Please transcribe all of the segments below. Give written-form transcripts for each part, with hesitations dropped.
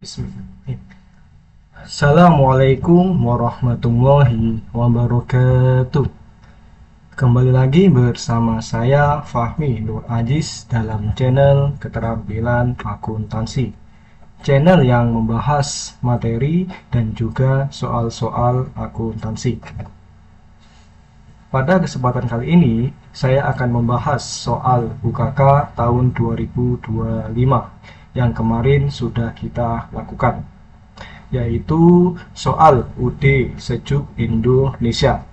Bismillahirrahmanirrahim. Assalamualaikum warahmatullahi wabarakatuh. Kembali lagi bersama saya Fahmi Nur Aziz dalam channel Keterampilan Akuntansi. Channel yang membahas materi dan juga soal-soal akuntansi. Pada kesempatan kali ini, saya akan membahas soal UKK tahun 2025 yang kemarin sudah kita lakukan, yaitu soal UD Sejuk Indonesia.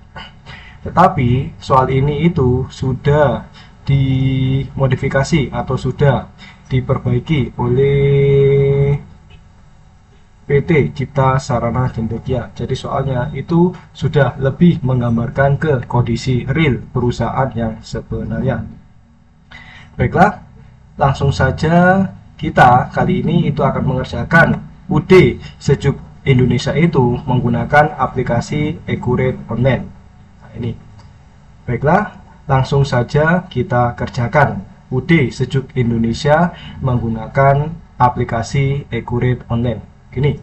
Tetapi soal ini itu sudah dimodifikasi atau sudah diperbaiki oleh PT Cipta Sarana Cendekia. Jadi soalnya itu sudah lebih menggambarkan ke kondisi real perusahaan yang sebenarnya. Baiklah, langsung saja kita kali ini itu akan mengerjakan UD Sejuk Indonesia itu menggunakan aplikasi Accurate Online. Nah, ini. Baiklah, langsung saja kita kerjakan UD Sejuk Indonesia menggunakan aplikasi Accurate Online. Gini.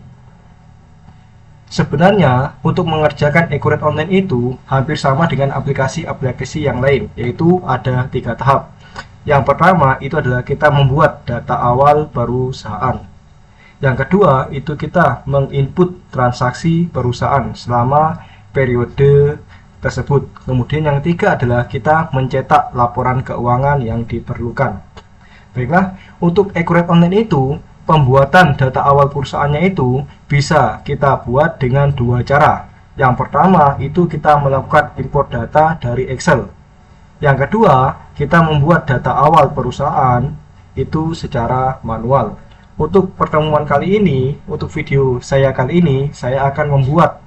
Sebenarnya untuk mengerjakan Accurate Online itu hampir sama dengan aplikasi-aplikasi yang lain, yaitu ada 3 tahap. Yang pertama itu adalah kita membuat data awal perusahaan. Yang kedua itu kita menginput transaksi perusahaan selama periode tersebut. Kemudian yang ketiga adalah kita mencetak laporan keuangan yang diperlukan. Baiklah, untuk Accurate Online itu pembuatan data awal perusahaannya itu bisa kita buat dengan 2 cara. Yang pertama itu kita melakukan import data dari Excel. Yang kedua, kita membuat data awal perusahaan itu secara manual. Untuk pertemuan kali ini, untuk video saya kali ini, saya akan membuat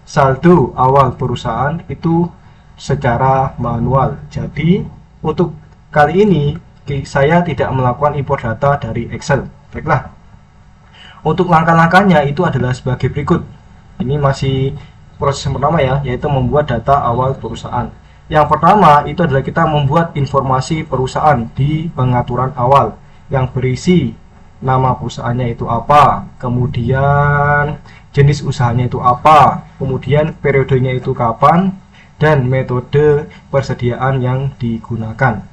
saldo awal perusahaan itu secara manual. Jadi, untuk kali ini, saya tidak melakukan import data dari Excel. Baiklah, untuk langkah-langkahnya itu adalah sebagai berikut. Ini masih proses yang pertama ya, yaitu membuat data awal perusahaan. Yang pertama itu adalah kita membuat informasi perusahaan di pengaturan awal yang berisi nama perusahaannya itu apa, kemudian jenis usahanya itu apa, kemudian periodenya itu kapan, dan metode persediaan yang digunakan.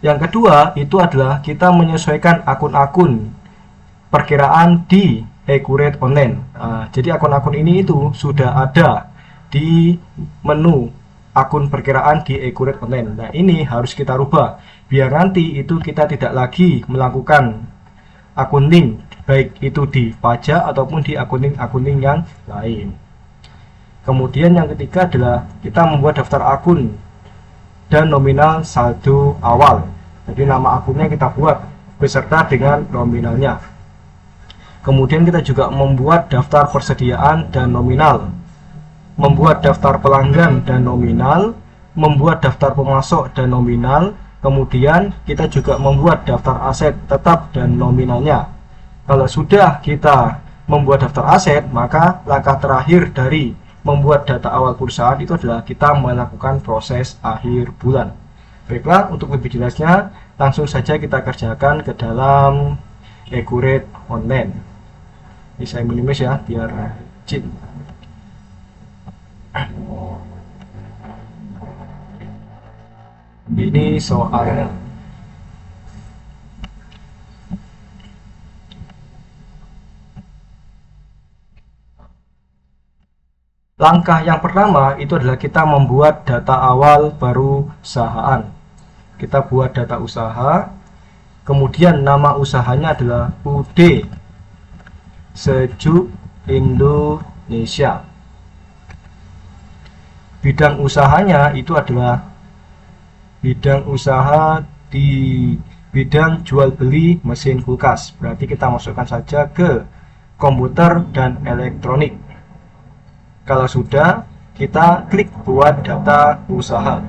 Yang kedua itu adalah kita menyesuaikan akun-akun perkiraan di Accurate Online. Jadi akun-akun ini itu sudah ada di menu akun perkiraan di Accurate Online. Nah, ini harus kita rubah biar nanti itu kita tidak lagi melakukan akunting baik itu di pajak ataupun di akunting yang lain. Kemudian yang ketiga adalah kita membuat daftar akun dan nominal saldo awal. Jadi nama akunnya kita buat beserta dengan nominalnya. Kemudian kita juga membuat daftar persediaan dan nominal, membuat daftar pelanggan dan nominal, membuat daftar pemasok dan nominal, kemudian kita juga membuat daftar aset tetap dan nominalnya. Kalau sudah kita membuat daftar aset, maka langkah terakhir dari membuat data awal perusahaan itu adalah kita melakukan proses akhir bulan. Baiklah, untuk lebih jelasnya langsung saja kita kerjakan ke dalam Accurate Online. Ini saya minimize ya biar cheat. Ini soalnya. Langkah yang pertama itu adalah kita membuat data awal perusahaan. Kita buat data usaha, kemudian nama usahanya adalah UD Sejuk Indonesia. Bidang usahanya itu adalah bidang usaha di bidang jual beli mesin kulkas. Berarti kita masukkan saja ke komputer dan elektronik. Kalau sudah, kita klik buat data usaha.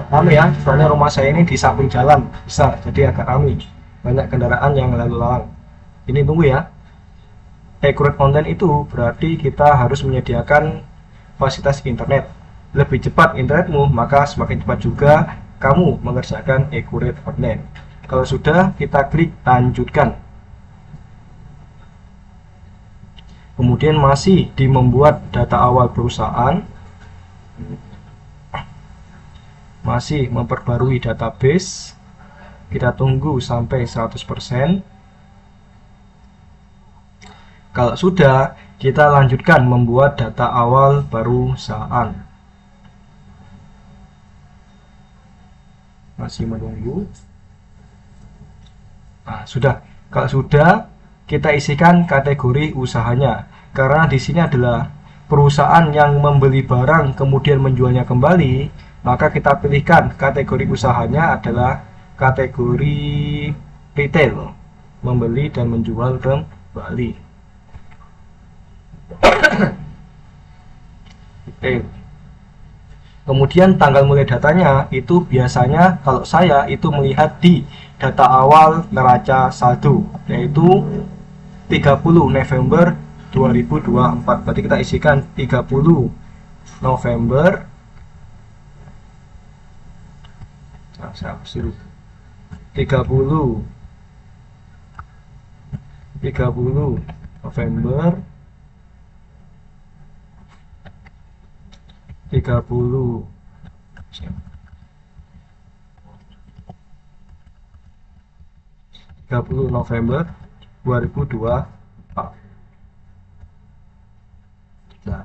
Rame ya, soalnya rumah saya ini di samping jalan besar, jadi agak ramai, banyak kendaraan yang lalu lalang. Ini tunggu ya. Accurate Online itu berarti kita harus menyediakan fasilitas internet. Lebih cepat internetmu, maka semakin cepat juga kamu mengerjakan Accurate Online. Kalau sudah, kita klik lanjutkan. Kemudian masih di membuat data awal perusahaan, masih memperbarui database, kita tunggu sampai 100%. Kalau sudah, kita lanjutkan membuat data awal perusahaan. Masih menunggu. Nah, sudah. Kalau sudah, kita isikan kategori usahanya. Karena di sini adalah perusahaan yang membeli barang kemudian menjualnya kembali, maka kita pilihkan kategori usahanya adalah kategori retail, membeli dan menjual kembali. Retail. Kemudian tanggal mulai datanya itu biasanya kalau saya itu melihat di data awal neraca saldo, yaitu 30 November 2024. Berarti kita isikan 30 November. Nah, saya hapus dulu. 30 November 30 November 2024. Nah,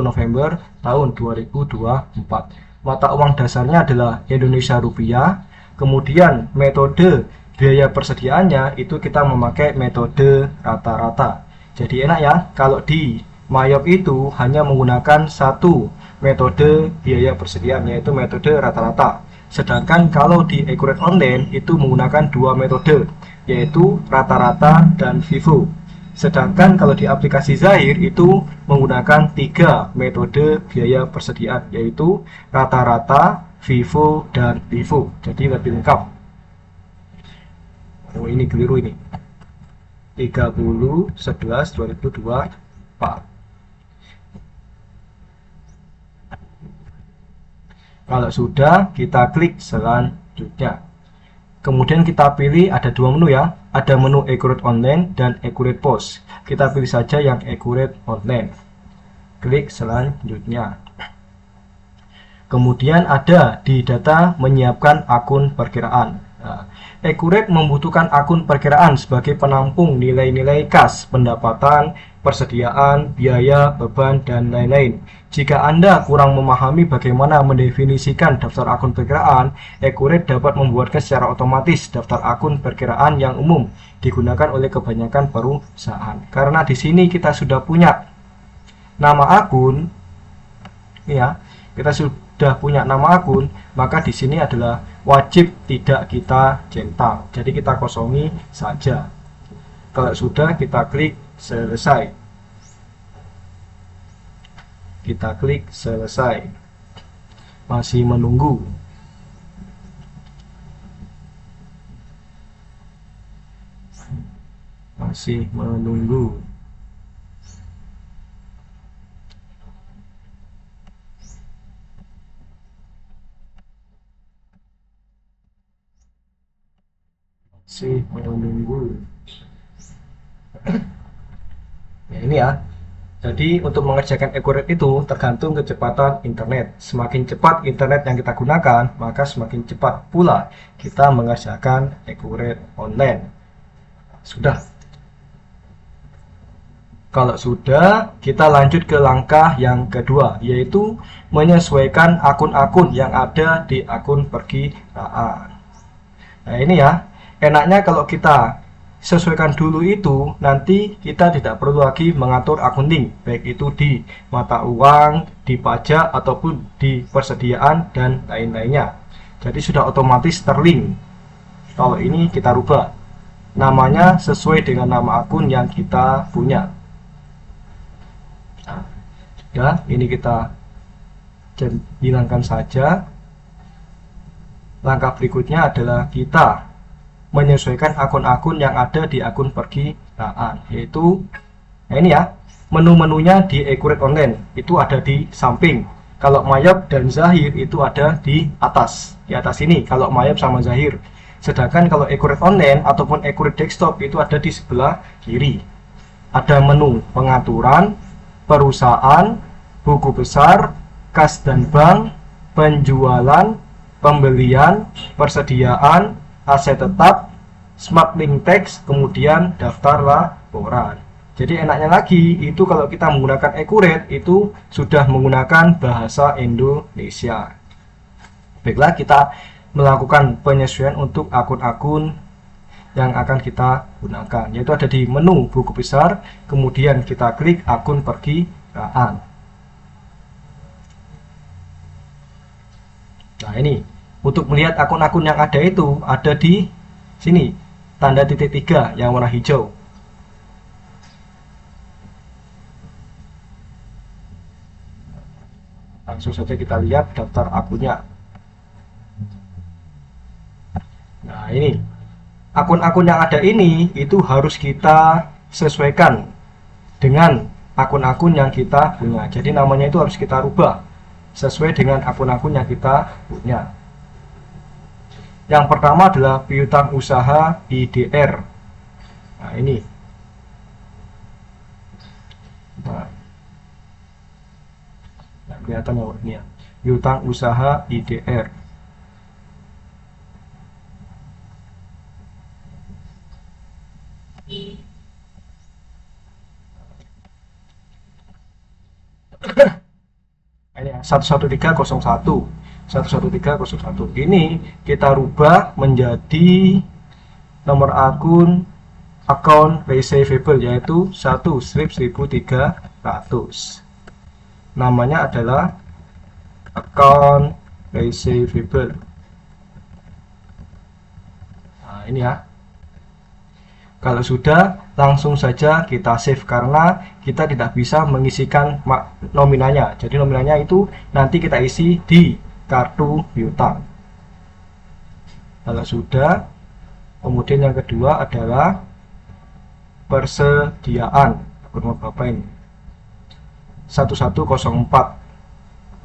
November tahun 2024. Mata uang dasarnya adalah Indonesia Rupiah. Kemudian metode biaya persediaannya itu kita memakai metode rata-rata. Jadi enak ya, kalau di Mayop itu hanya menggunakan satu metode biaya persediaan, yaitu metode rata-rata. Sedangkan kalau di Accurate Online itu menggunakan dua metode, yaitu rata-rata dan FIFO. Sedangkan kalau di aplikasi Zahir itu menggunakan tiga metode biaya persediaan, yaitu rata-rata, FIFO, dan LIFO. Jadi lebih lengkap. Oh, ini keliru ini. 30/11/2024. Kalau sudah, kita klik selanjutnya. Kemudian kita pilih, ada dua menu ya, ada menu Accurate Online dan Accurate Post. Kita pilih saja yang Accurate Online. Klik selanjutnya. Kemudian ada di data menyiapkan akun perkiraan. Nah, Accurate membutuhkan akun perkiraan sebagai penampung nilai-nilai kas, pendapatan, persediaan, biaya, beban, dan lain-lain. Jika Anda kurang memahami bagaimana mendefinisikan daftar akun perkiraan, Accurate dapat membuatkan secara otomatis daftar akun perkiraan yang umum digunakan oleh kebanyakan perusahaan. Karena di sini kita sudah punya nama akun, ya, kita sudah punya nama akun, maka di sini adalah wajib tidak kita centang. Jadi kita kosongi saja. Kalau sudah, kita klik selesai. Kita klik selesai. Masih menunggu. Masih menunggu. Masih menunggu. Ya, ini ya. Jadi untuk mengerjakan Accurate itu tergantung kecepatan internet. Semakin cepat internet yang kita gunakan, maka semakin cepat pula kita mengerjakan Accurate Online. Sudah. Kalau sudah, kita lanjut ke langkah yang kedua, yaitu menyesuaikan akun-akun yang ada di akun perkiraan. Nah, ini ya. Enaknya kalau kita sesuaikan dulu itu, nanti kita tidak perlu lagi mengatur accounting, baik itu di mata uang, di pajak, ataupun di persediaan dan lain-lainnya. Jadi sudah otomatis terlink. Kalau ini kita rubah namanya sesuai dengan nama akun yang kita punya. Nah, sudah, ini kita hilangkan saja. Langkah berikutnya adalah kita menyesuaikan akun-akun yang ada di akun perkiraan, yaitu nah ini ya, Menu-menunya di Accurate Online itu ada di samping. Kalau Mayap dan Zahir itu ada di atas ini kalau Mayap sama Zahir. Sedangkan kalau Accurate Online ataupun Accurate Desktop itu ada di sebelah kiri. Ada menu pengaturan, perusahaan, buku besar, kas dan bank, penjualan, pembelian, persediaan, aset tetap, smart link text, kemudian daftar laporan. Jadi enaknya lagi itu kalau kita menggunakan Accurate itu sudah menggunakan bahasa Indonesia. Baiklah, kita melakukan penyesuaian untuk akun-akun yang akan kita gunakan, yaitu ada di menu buku besar, kemudian kita klik akun perkiraan. Nah, ini untuk melihat akun-akun yang ada itu ada di sini, tanda titik 3 yang warna hijau. Langsung saja kita lihat daftar akunnya. Nah, ini akun-akun yang ada ini itu harus kita sesuaikan dengan akun-akun yang kita punya. Jadi namanya itu harus kita rubah sesuai dengan akun-akun yang kita punya. Yang pertama adalah piutang usaha IDR. Nah, ini. Nah, kelihatan ya ini ya. Piutang usaha IDR. Ini 11301 ini kita rubah menjadi nomor akun account receivable, yaitu 1/1300. Namanya adalah account receivable. Nah, ini ya. Kalau sudah, langsung saja kita save karena kita tidak bisa mengisikan nominalnya. Jadi nominalnya itu nanti kita isi di kartu piutang. Kalau sudah, kemudian yang kedua adalah persediaan. Nomor berapa ini? 1104.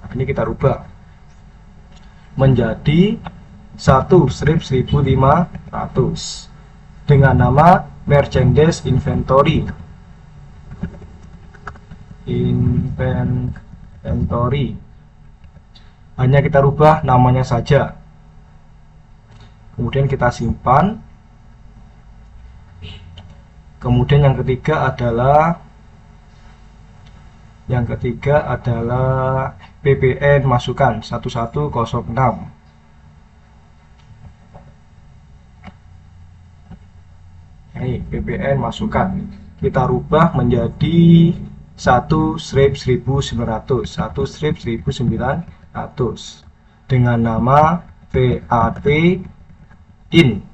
Nah, ini kita rubah menjadi 1/1500 dengan nama merchandise inventory. Hanya kita rubah namanya saja, kemudian kita simpan. Kemudian yang ketiga adalah PPN masukan 1106. Ini PPN masukan kita rubah menjadi 1/1900 dengan nama PAT in.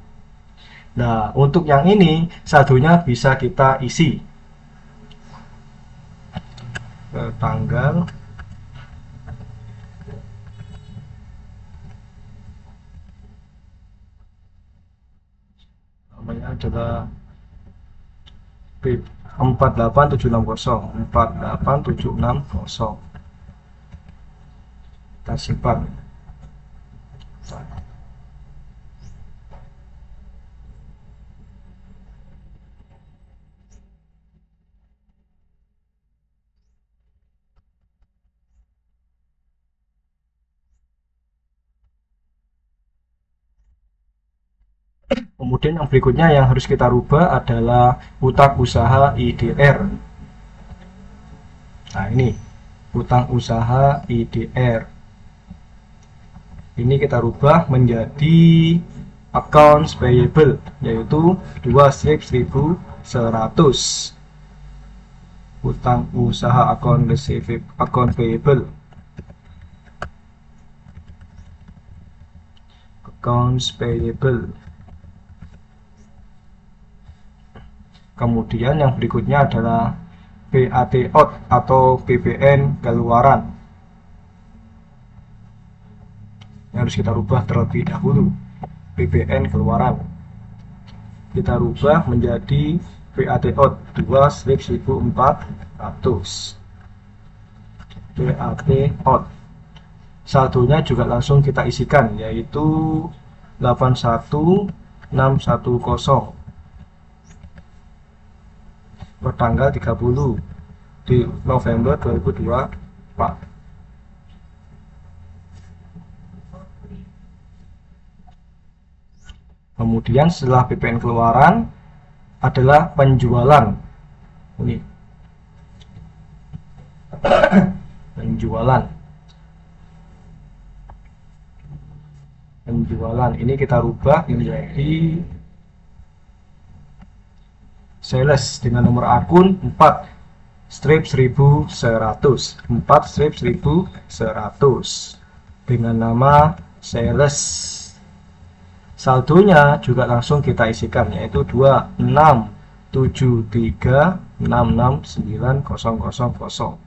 Nah, untuk yang ini saldonya bisa kita isi ke tanggal namanya adalah 48760. Kita simpan. Kemudian yang berikutnya yang harus kita rubah adalah utang usaha IDR. Nah, ini utang usaha IDR. Ini kita rubah menjadi accounts payable, yaitu 2/1100. Utang usaha account payable. Accounts payable. Kemudian yang berikutnya adalah PAT out atau PPN keluaran. Yang harus kita rubah terlebih dahulu. PPN keluaran kita rubah menjadi VAT out 2 strip 1400. VAT out. Saldonya juga langsung kita isikan, yaitu 81610 per tanggal 30 di November 2024. Kemudian setelah PPN keluaran adalah penjualan. Ini penjualan ini kita rubah menjadi sales dengan nomor akun 4 strip 1100 strip 1100 dengan nama sales. Saldonya juga langsung kita isikan, yaitu 2673669000.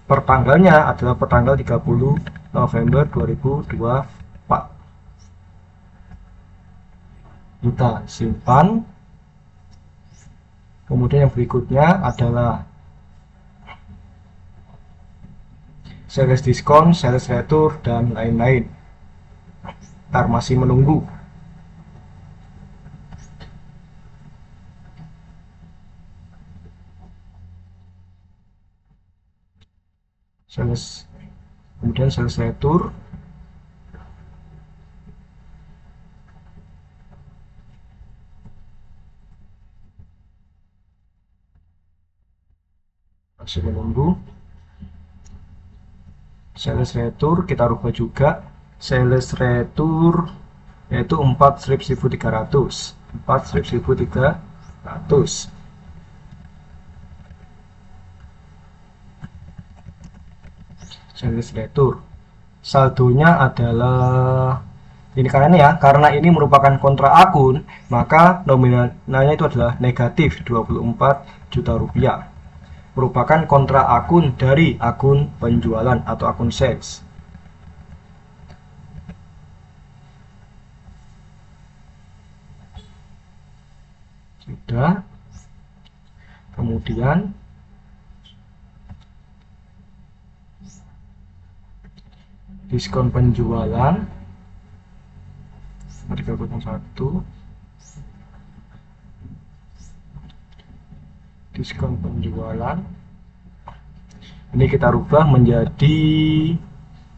Per tanggalnya adalah per tanggal 30 November 2024. Kita simpan. Kemudian yang berikutnya adalah sales diskon, sales retur, dan lain-lain. Ntar masih menunggu. Kemudian sales retur. Masih menunggu. Sales retur kita rubah juga. Sales retur yaitu 4 strip 1300 sales retur. Saldonya adalah ini, karena ini merupakan kontra akun, maka nominalnya itu adalah negatif 24 juta rupiah. Merupakan kontra akun dari akun penjualan atau akun sales. Sudah. Kemudian diskon penjualan 301, diskon penjualan ini kita rubah menjadi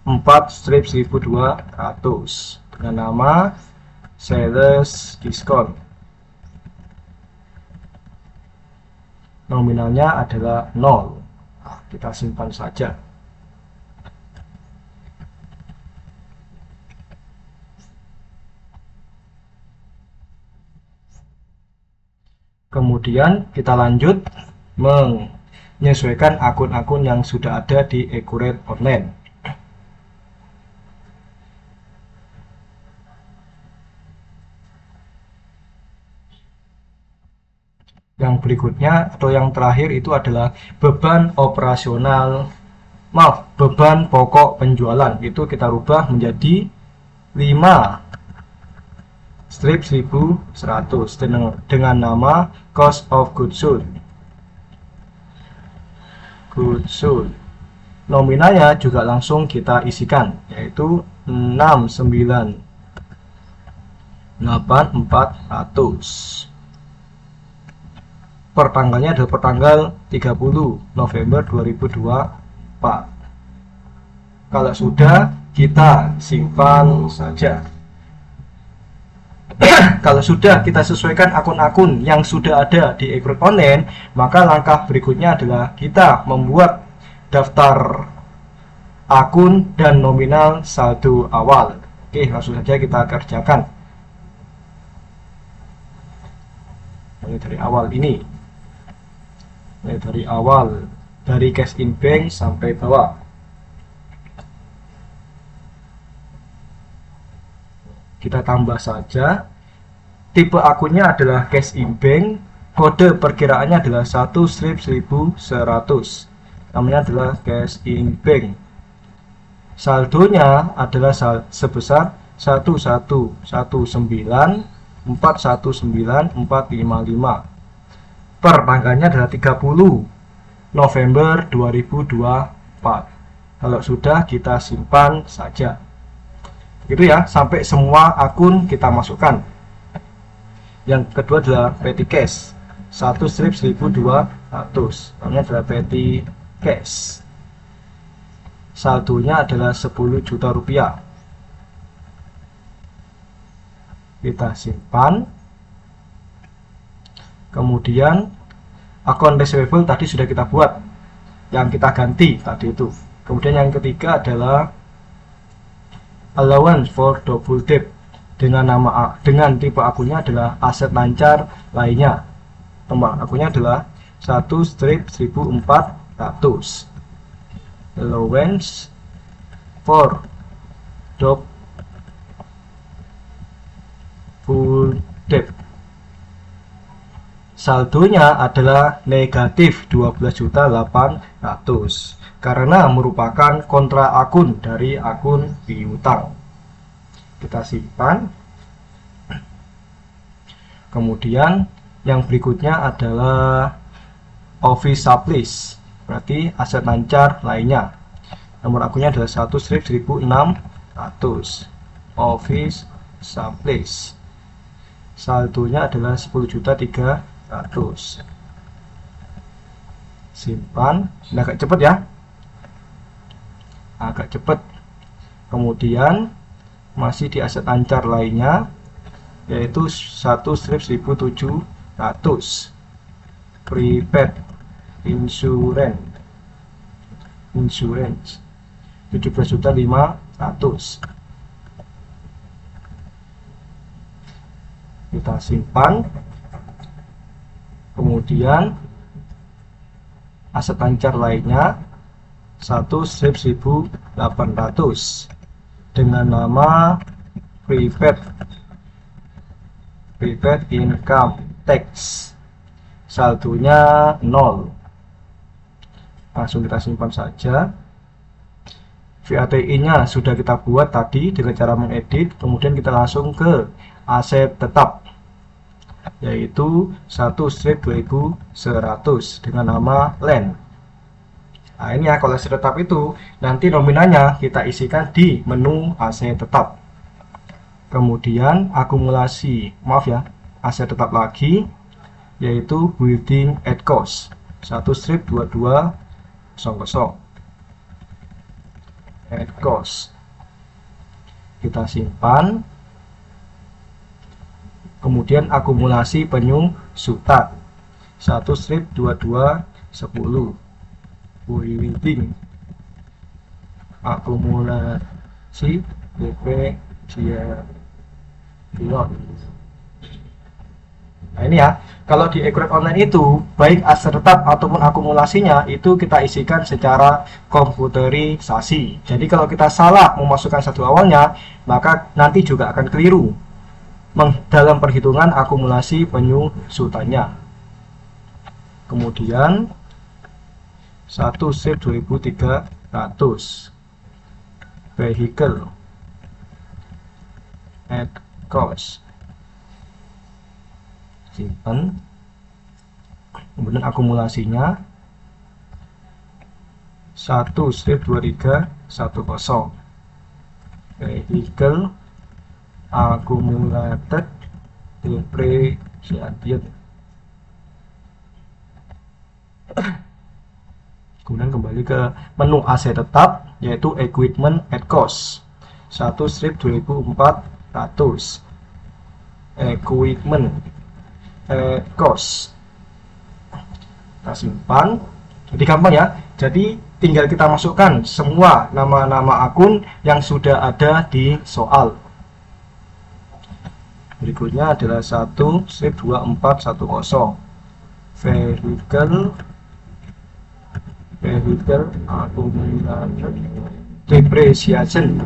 4 strip 1200 dengan nama sales diskon. Nominalnya adalah 0. Kita simpan saja. Kemudian kita lanjut menyesuaikan akun-akun yang sudah ada di Accurate Online. Yang berikutnya atau yang terakhir itu adalah beban operasional, beban pokok penjualan. Itu kita rubah menjadi 5 strip 1100 dengan nama cost of goods sold. Nominalnya juga langsung kita isikan, yaitu 698.400. Per tanggalnya adalah per tanggal 30 November 2024. Kalau sudah, kita simpan saja. Kalau sudah kita sesuaikan akun-akun yang sudah ada di Accurate Online, maka langkah berikutnya adalah kita membuat daftar akun dan nominal saldo awal. Oke, langsung saja kita kerjakan. Mulai dari awal ini. Dari cash in bank sampai bawah. Kita tambah saja. Tipe akunnya adalah cash in bank. Kode perkiraannya adalah 1 strip 1100. Namanya adalah cash in bank. Saldonya adalah sebesar 1119419,455. per tanggalnya adalah 30 November 2024. Kalau sudah, kita simpan saja. Itu ya, sampai semua akun kita masukkan. Yang kedua adalah petty cash. 1 strip 1200. Namanya adalah petty cash. Saldonya adalah 10 juta rupiah. Kita simpan. Kemudian akun receivable tadi sudah kita buat, yang kita ganti tadi itu. Kemudian yang ketiga adalah allowance for double debt, dengan tipe akunnya adalah aset lancar lainnya. Nomor akunnya adalah 1 strip 1400. Allowance for double debt. Saldonya adalah negatif 12.800 karena merupakan kontra akun dari akun piutang. Kita simpan. Kemudian yang berikutnya adalah office supplies, berarti aset lancar lainnya. Nomor akunnya adalah 1 strip 1600. Office supplies. Saldonya adalah 10.300. Simpan. Ini agak cepat ya, agak cepat. Kemudian masih di aset lancar lainnya, yaitu 1 strip 1700. Prepaid insurance 17.500. Kita simpan. Kemudian aset lancar lainnya 1 strip 1800 dengan nama prepaid income tax. Saldonya 0. Langsung kita simpan saja. VATI nya sudah kita buat tadi dengan cara mengedit. Kemudian kita langsung ke aset tetap, yaitu 1 strip 2100 dengan nama land. Nah ini ya, kalau aset tetap itu nanti nominalnya kita isikan di menu aset tetap. Kemudian akumulasi, aset tetap lagi, yaitu building at cost 1 strip 2200 at cost. Kita simpan. Kemudian akumulasi penyusutan 1 strip 2210. Building akumulasi BP pilot. Nah ini ya, kalau di Accurate Online itu baik aset tetap ataupun akumulasinya itu kita isikan secara komputerisasi. Jadi kalau kita salah memasukkan satu awalnya, maka nanti juga akan keliru dalam perhitungan akumulasi penyusutannya. Kemudian 1 strip 2300 vehicle at cost. Simpan. Kemudian akumulasinya 1 strip 2310 vehicle accumulated depreciation. Kemudian kembali ke menu aset tetap, yaitu equipment at cost 1 strip 2400 equipment at cost. Kita simpan. Jadi gampang ya, jadi tinggal kita masukkan semua nama-nama akun yang sudah ada di soal. Berikutnya adalah 1 strip 2410 vehicle accumulated depreciation.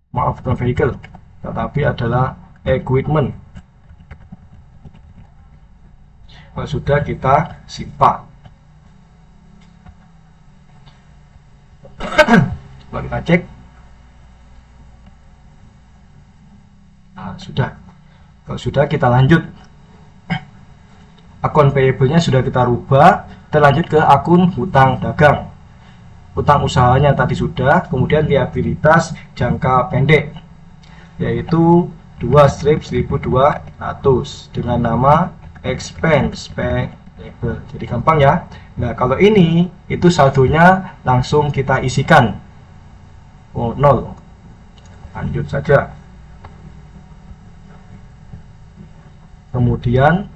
Maaf, bukan vehicle, tetapi adalah equipment. Kalau sudah, kita simpan. kita cek. Nah, sudah. Kalau sudah, kita lanjut. Akun payable-nya sudah kita rubah. Kita lanjut ke akun hutang dagang. Hutang usahanya tadi sudah. Kemudian liabilitas jangka pendek, yaitu 2 strip 1.200 dengan nama expense payable. Jadi gampang ya. Nah, kalau ini itu saldonya langsung kita isikan. 0. Lanjut saja. Kemudian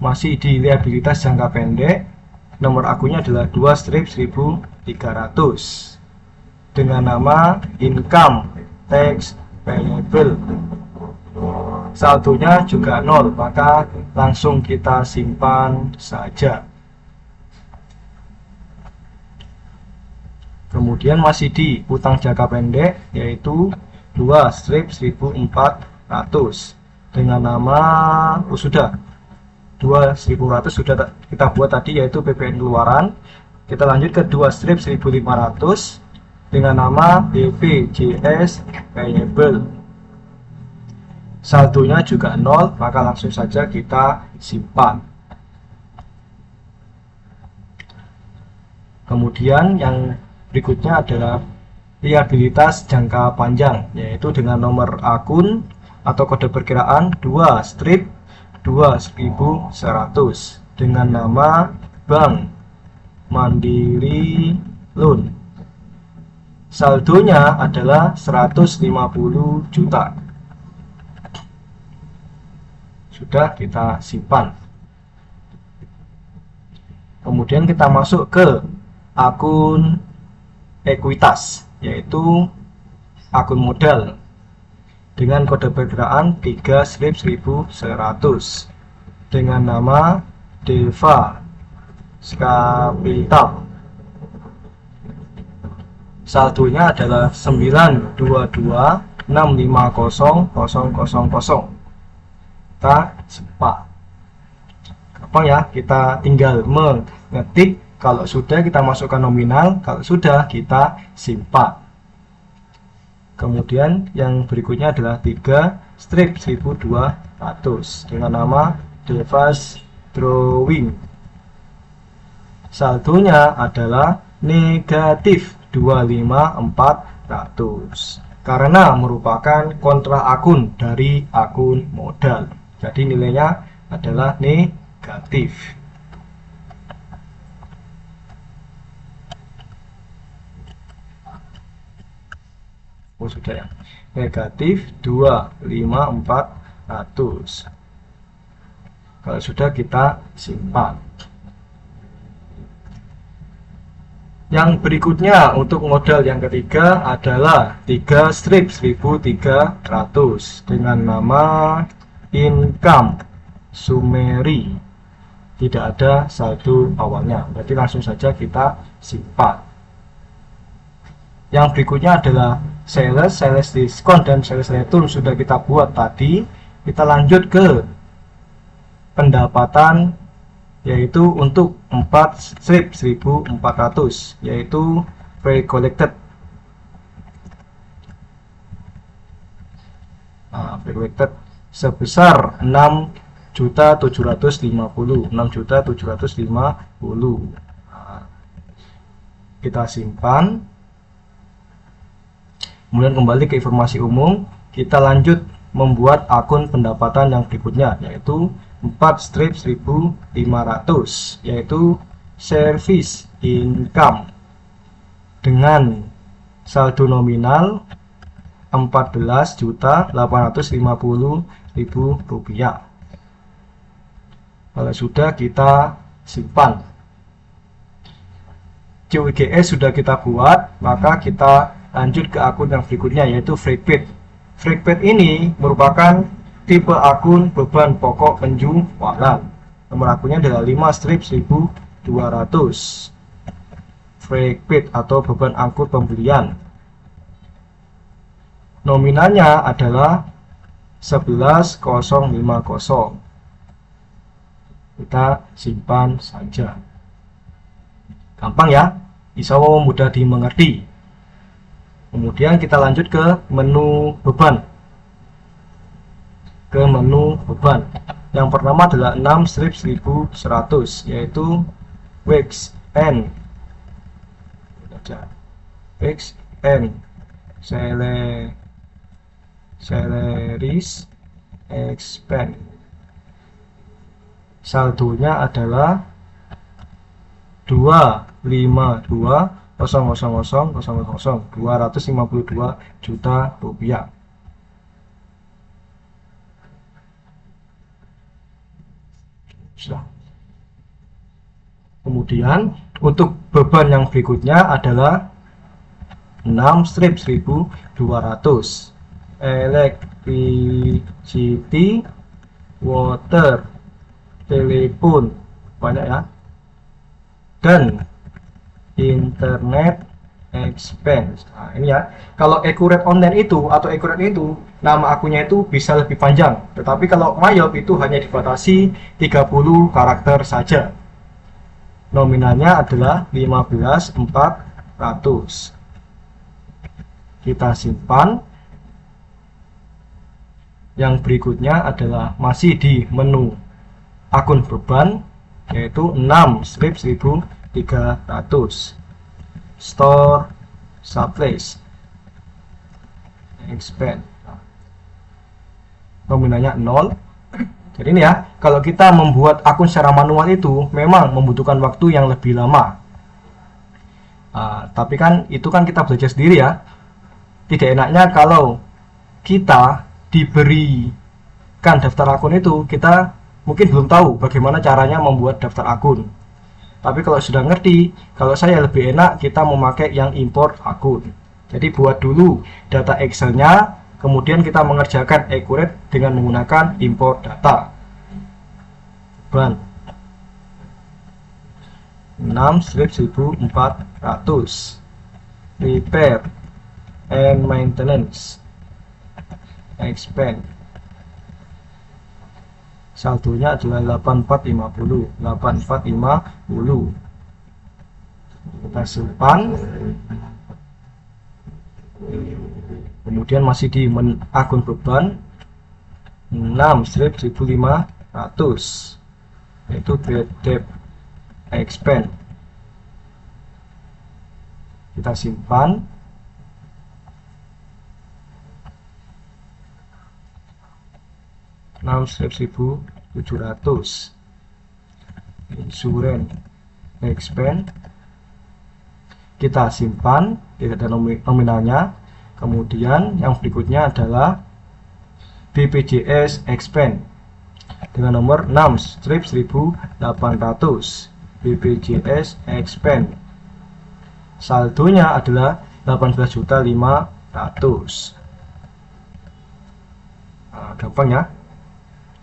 masih di liabilitas jangka pendek, nomor akunnya adalah 2 strip 1.300 dengan nama income tax payable. Saldonya juga 0, maka langsung kita simpan saja. Kemudian masih di utang jangka pendek, yaitu 2 strip 1.400 dengan nama sudah 2.100 sudah kita buat tadi, yaitu PPN keluaran. Kita lanjut ke 2 strip 1.500 dengan nama BPJS payable. Saldonya juga 0, maka langsung saja kita simpan. Kemudian yang berikutnya adalah liabilitas jangka panjang, yaitu dengan nomor akun atau kode perkiraan 2 strip 2100 dengan nama Bank Mandiri Loan. Saldonya adalah 150 juta. Sudah kita simpan. Kemudian kita masuk ke akun ekuitas, yaitu akun modal dengan kode perkiraan 3 strip 1100 dengan nama Deva Capital. Saldonya adalah 922650000. Kita simpan. Gampang ya, kita tinggal mengetik. Kalau sudah kita masukkan nominal, kalau sudah kita simpan. Kemudian yang berikutnya adalah 3 strip 1200 dengan nama Devas Drawing. Saldonya adalah negatif 25.400 karena merupakan kontra akun dari akun modal. Jadi nilainya adalah negatif. Oh sudah ya, negatif 25.400. Kalau sudah kita simpan. Yang berikutnya untuk modal yang ketiga adalah 3 strip 1300 dengan nama income summary. Tidak ada saldo awalnya, berarti langsung saja kita simpan. Yang berikutnya adalah sales diskon dan sales return sudah kita buat tadi. Kita lanjut ke pendapatan, yaitu untuk 4 strip 1400, yaitu pre-collected. Pre-collected sebesar 6.750. Kita simpan. Kemudian kembali ke informasi umum, kita lanjut membuat akun pendapatan yang berikutnya, yaitu 4 strip 1500, yaitu service income dengan saldo nominal 14.850.000 rupiah. Kalau sudah kita simpan. CWGS sudah kita buat, maka kita lanjut ke akun yang berikutnya, yaitu FreePaid. FreePaid ini merupakan tipe akun beban pokok penjualan. Nomor akunnya adalah 5 strip 1200. FreePaid atau beban angkut pembelian. Nominalnya adalah 11.050. Kita simpan saja. Gampang ya, insya Allah mudah dimengerti. Kemudian kita lanjut ke menu beban. Yang pertama adalah 6 strip 1100, yaitu Wix N Salaries Expense. Saldonya adalah 252 juta rupiah. Sudah. Kemudian untuk beban yang berikutnya adalah 6 strip 1200 electricity, water, telepon, banyak ya, dan internet expense. Nah, ini ya, kalau accurate online itu atau accurate itu nama akunnya itu bisa lebih panjang, tetapi kalau Mayop itu hanya dibatasi 30 karakter saja. Nominalnya adalah 15.400. Kita simpan. Yang berikutnya adalah masih di menu akun beban, yaitu 6 strip 1300 store supplies expense. Nominalnya 0. Jadi ini ya, kalau kita membuat akun secara manual itu memang membutuhkan waktu yang lebih lama. Tapi kan itu kan kita belajar sendiri ya. Tidak enaknya kalau kita diberikan daftar akun itu, kita mungkin belum tahu bagaimana caranya membuat daftar akun. Tapi kalau sudah ngerti, kalau saya lebih enak kita memakai yang import akun. Jadi buat dulu data Excel-nya, kemudian kita mengerjakan accurate dengan menggunakan import data. Beban 6 strip 1400 repair and maintenance expense. Saldonya adalah 8450. Kita simpan. Kemudian masih di akun beban 6 strip 1500, yaitu debt expense. Kita simpan. Strip 1700 insurance expense. Kita simpan, tidak ada nominalnya. Kemudian yang berikutnya adalah BPJS expense dengan nomor 6 strip 1800 BPJS expense. Saldonya adalah 18.500.000. Gampang ya.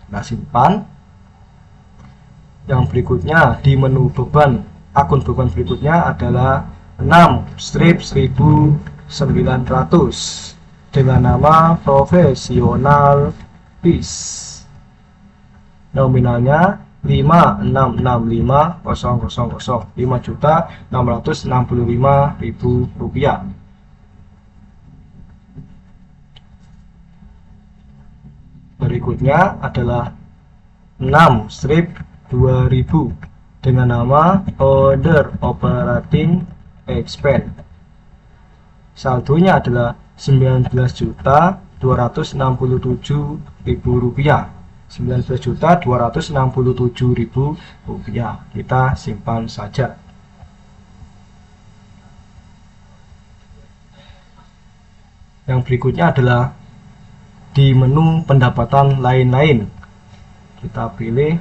Nah, simpan. Yang berikutnya di menu beban, akun beban berikutnya adalah 6 strip 1900 dengan nama profesional peace. Nominalnya 5.665.000, 5.665.000 rupiah. Berikutnya adalah 6 strip 2000 dengan nama order operating expense. Saldonya adalah 19.267.000 rupiah. 19.267.000 rupiah. Kita simpan saja. Yang berikutnya adalah di menu pendapatan lain-lain. Kita pilih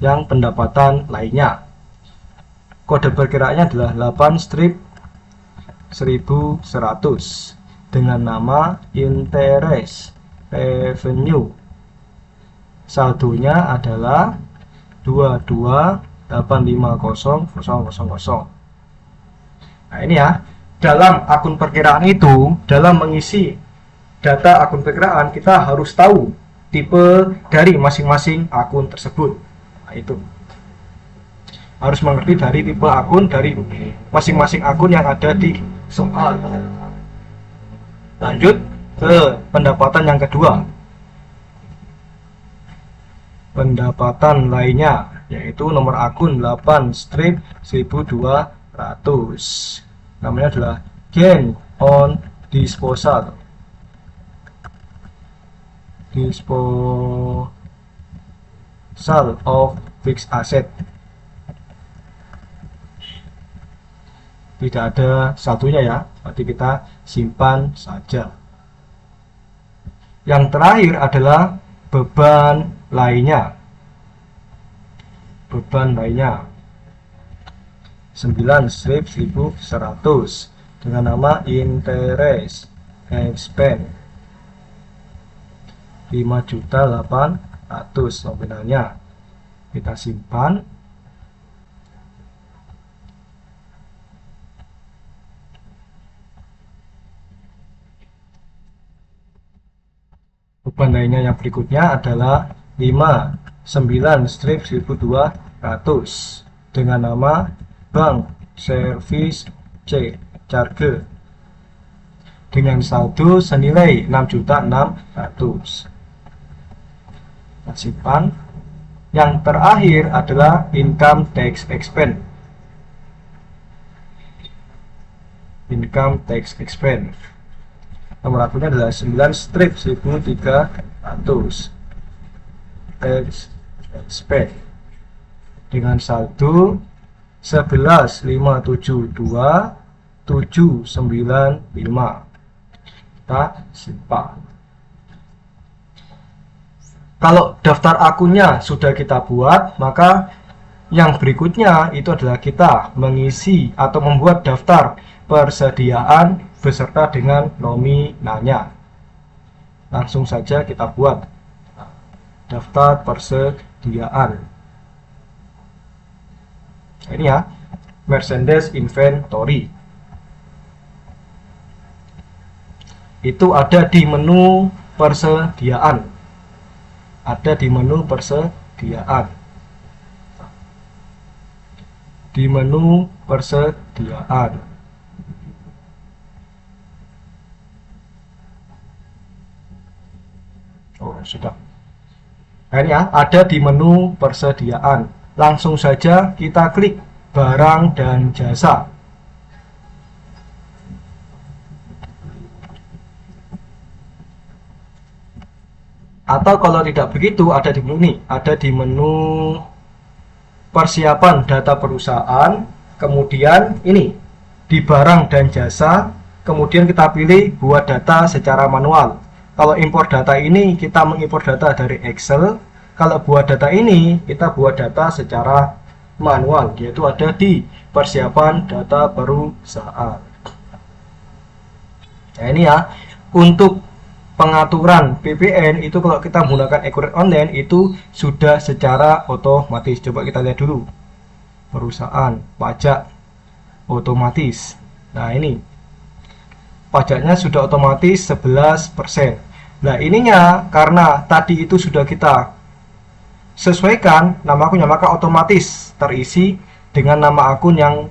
yang pendapatan lainnya. Kode perkiraannya adalah 8 strip 1100 dengan nama interest revenue. Saldonya adalah 22.850.000. Nah, ini ya. Dalam akun perkiraan itu, dalam mengisi data akun perkiraan, kita harus tahu tipe dari masing-masing akun tersebut. Nah, itu. harus mengerti dari tipe akun dari masing-masing akun yang ada di soal. Lanjut ke pendapatan yang kedua. Pendapatan lainnya yaitu nomor akun 8 strip 1200. Namanya adalah gain on disposal of fixed asset. Tidak ada satunya ya, berarti kita simpan saja. Yang terakhir adalah beban lainnya. Beban lainnya 9 strip 1100 dengan nama interest expense 5.800.000 nominalnya. Kita simpan. Beban lainnya yang berikutnya adalah 59 strip 1200 dengan nama bank service charge dengan saldo senilai 6.600.000. Kita simpan. Yang terakhir adalah income tax expense. Income tax expense. Nomor akunnya adalah 9 strip 1300 tax expense dengan saldo 11.572.795. Kita simpan. Kalau daftar akunnya sudah kita buat, maka yang berikutnya itu adalah kita mengisi atau membuat daftar persediaan beserta dengan nominalnya. Langsung saja kita buat daftar persediaan. Ini ya, merchandise inventory. Itu ada di menu persediaan. Ada di menu persediaan. Di menu persediaan. Oh, sudah. Nah, ini ya, ada di menu persediaan. Langsung saja kita klik barang dan jasa. Atau kalau tidak begitu, ada di menu ini, ada di menu persiapan data perusahaan, kemudian ini di barang dan jasa, kemudian kita pilih buat data secara manual. Kalau impor data ini kita mengimpor data dari Excel, kalau buat data ini kita buat data secara manual, yaitu ada di persiapan data perusahaan. Nah, ini ya, untuk pengaturan PPN itu kalau kita menggunakan Accurate Online itu sudah secara otomatis. Coba kita lihat dulu. Perusahaan, pajak, otomatis. Nah, ini pajaknya sudah otomatis 11%. Nah, ininya karena tadi itu sudah kita sesuaikan nama akunnya, maka otomatis terisi dengan nama akun yang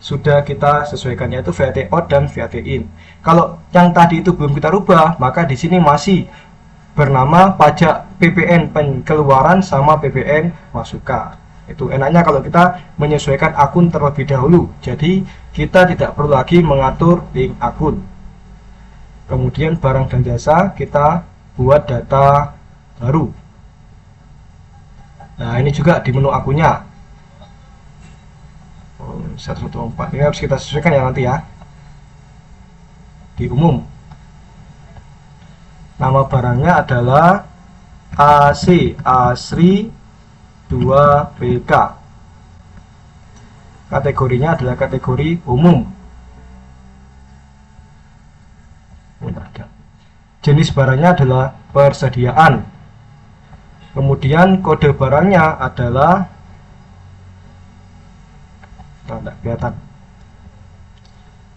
sudah kita sesuaikan, yaitu VAT out dan VAT in. Kalau yang tadi itu belum kita rubah, maka di sini masih bernama pajak PPN pengeluaran sama PPN masukan. Itu enaknya kalau kita menyesuaikan akun terlebih dahulu. Jadi kita tidak perlu lagi mengatur link akun. Kemudian barang dan jasa kita buat data baru. Nah, ini juga di menu akunnya. 114 ini harus kita sesuaikan ya nanti ya. Di umum nama barangnya adalah AC Asri 2PK. Kategorinya adalah kategori umum. Jenis barangnya adalah persediaan. Kemudian kode barangnya adalah tidak kelihatan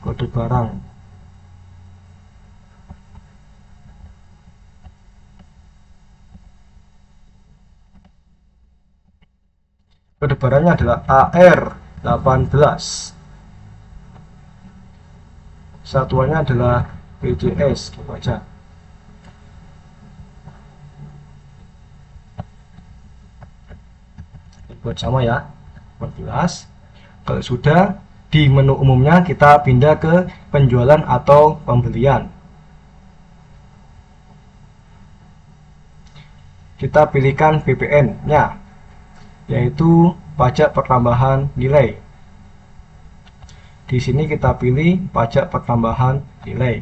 kode barang. Kode barangnya adalah AR18. Satuannya adalah PJS, gitu aja. Buat sama ya, 14. Kalau sudah, di menu umumnya kita pindah ke penjualan atau pembelian. Kita pilihkan PPN-nya, yaitu pajak pertambahan nilai. Di sini kita pilih pajak pertambahan nilai.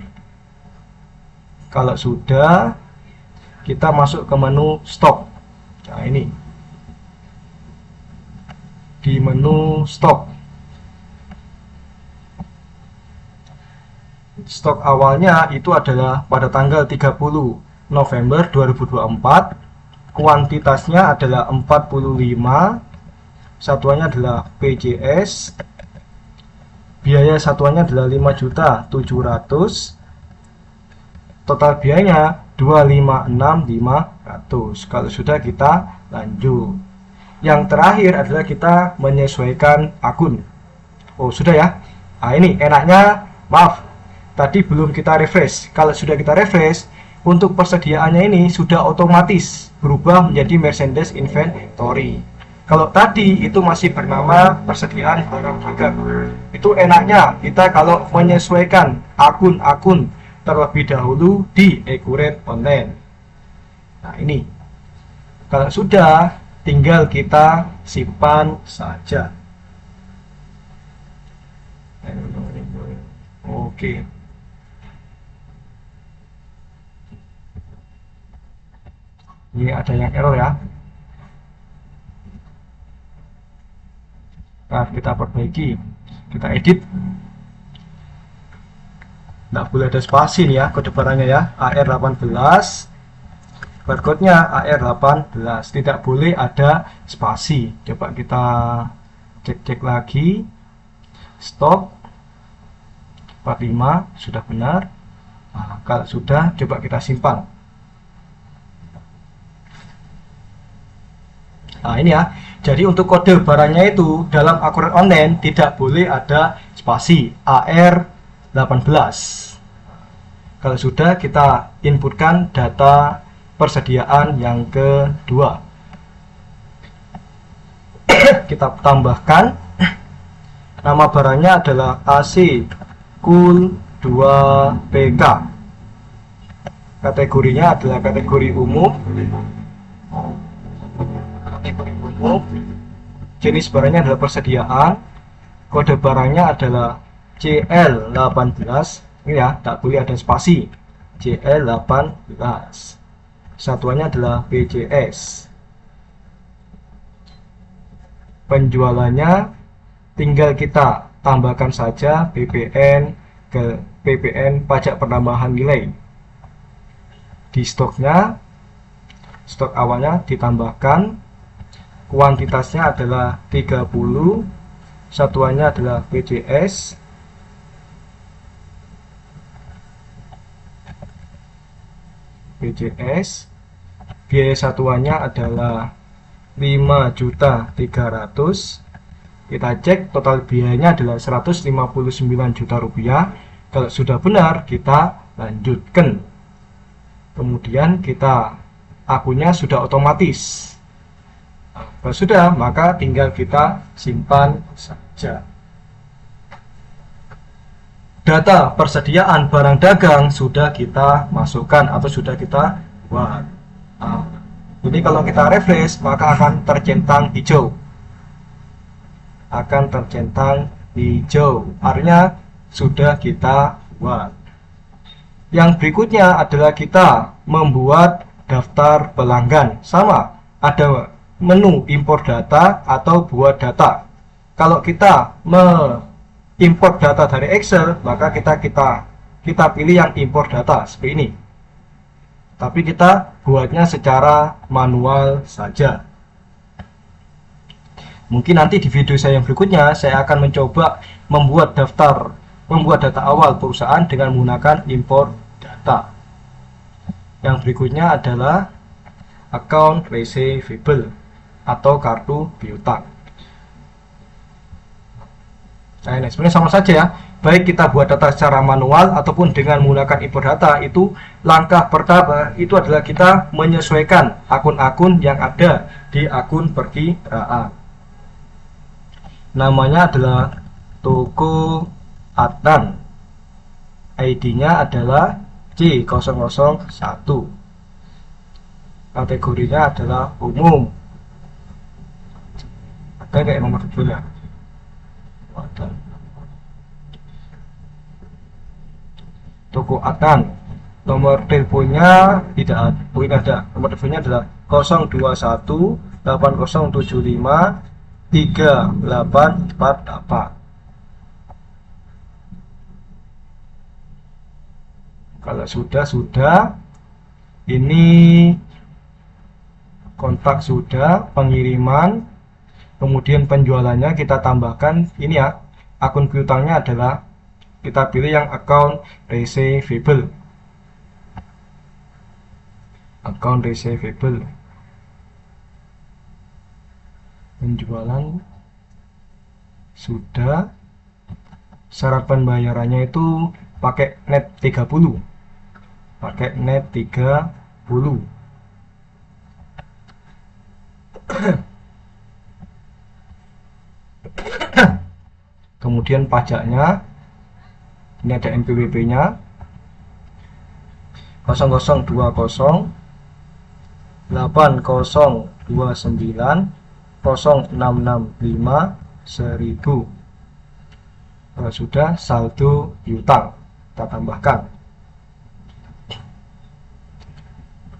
Kalau sudah, kita masuk ke menu stok. Nah, ini di menu stok. Stok awalnya itu adalah pada tanggal 30 November 2024. Kuantitasnya adalah 45. Satuannya adalah PJS. Biaya satuannya adalah 5.700.000. Total biayanya 256.500. Kalau sudah, kita lanjut. Yang terakhir adalah kita menyesuaikan akun. Oh, sudah ya. Nah, ini enaknya, maaf, tadi belum kita refresh. Kalau sudah kita refresh, untuk persediaannya ini sudah otomatis berubah menjadi merchandise inventory. Kalau tadi itu masih bernama persediaan barang dagang. Itu enaknya kita kalau menyesuaikan akun-akun terlebih dahulu di Accurate Online. Nah, ini. Kalau sudah, tinggal kita simpan saja. Oke. Ini ada yang error ya. Nah, kita perbaiki. Kita edit. Nggak boleh ada spasi nih ya, kode barangnya ya. AR18. Barcode-nya AR18, tidak boleh ada spasi. Coba kita cek lagi. Stop 45 sudah benar. Nah, kalau sudah, coba kita simpan. Nah, ini ya. Jadi untuk kode barangnya itu dalam Accurate Online tidak boleh ada spasi AR18. Kalau sudah, kita inputkan data persediaan yang kedua. Kita tambahkan nama barangnya adalah AC Cool 2PK. Kategorinya adalah kategori umum. Jenis barangnya adalah persediaan. Kode barangnya adalah CL18. Ini ya, tak boleh ada spasi. CL18. Satuannya adalah PJS. Penjualannya tinggal kita tambahkan saja PPN ke PPN pajak penambahan nilai. Di stoknya, stok awalnya ditambahkan. Kuantitasnya adalah 30. Satuannya adalah PJS. PJS. Biaya satuannya adalah 5.300.000. Kita cek total biayanya adalah 159 juta rupiah. Kalau sudah benar, kita lanjutkan. Kemudian akunnya sudah otomatis. Kalau sudah, maka tinggal kita simpan saja. Data persediaan barang dagang sudah kita masukkan atau sudah kita buat. Nah, ini kalau kita refresh, maka akan tercentang hijau. Artinya sudah kita buat. Yang berikutnya adalah kita membuat daftar pelanggan. Sama, ada menu import data atau buat data. Kalau kita mengimport data dari Excel, maka kita pilih yang import data seperti ini. Tapi kita buatnya secara manual saja. Mungkin nanti di video saya yang berikutnya, saya akan mencoba membuat data awal perusahaan dengan menggunakan import data. Yang berikutnya adalah account receivable atau kartu piutang. Nah, ini sebenarnya sama saja ya. Baik kita buat data secara manual ataupun dengan menggunakan import data, itu langkah pertama itu adalah kita menyesuaikan akun-akun yang ada di akun perkiraan. Namanya adalah toko Adnan. ID-nya adalah C001. Kategorinya adalah umum. Ada kayak nomor teleponnya. Toko Adnan, nomor teleponnya tidak ada. Nomor teleponnya adalah 021 8075 3848. Kalau sudah ini kontak sudah, pengiriman, kemudian penjualannya kita tambahkan ini ya. Akun piutangnya adalah kita pilih yang account receivable. Account receivable. Penjualan sudah. Syarat pembayarannya itu pakai net 30. Pakai net 30. Kemudian pajaknya ini ada NPWP-nya 0020 8029 0665 1000. Kalau sudah, saldo piutang kita tambahkan.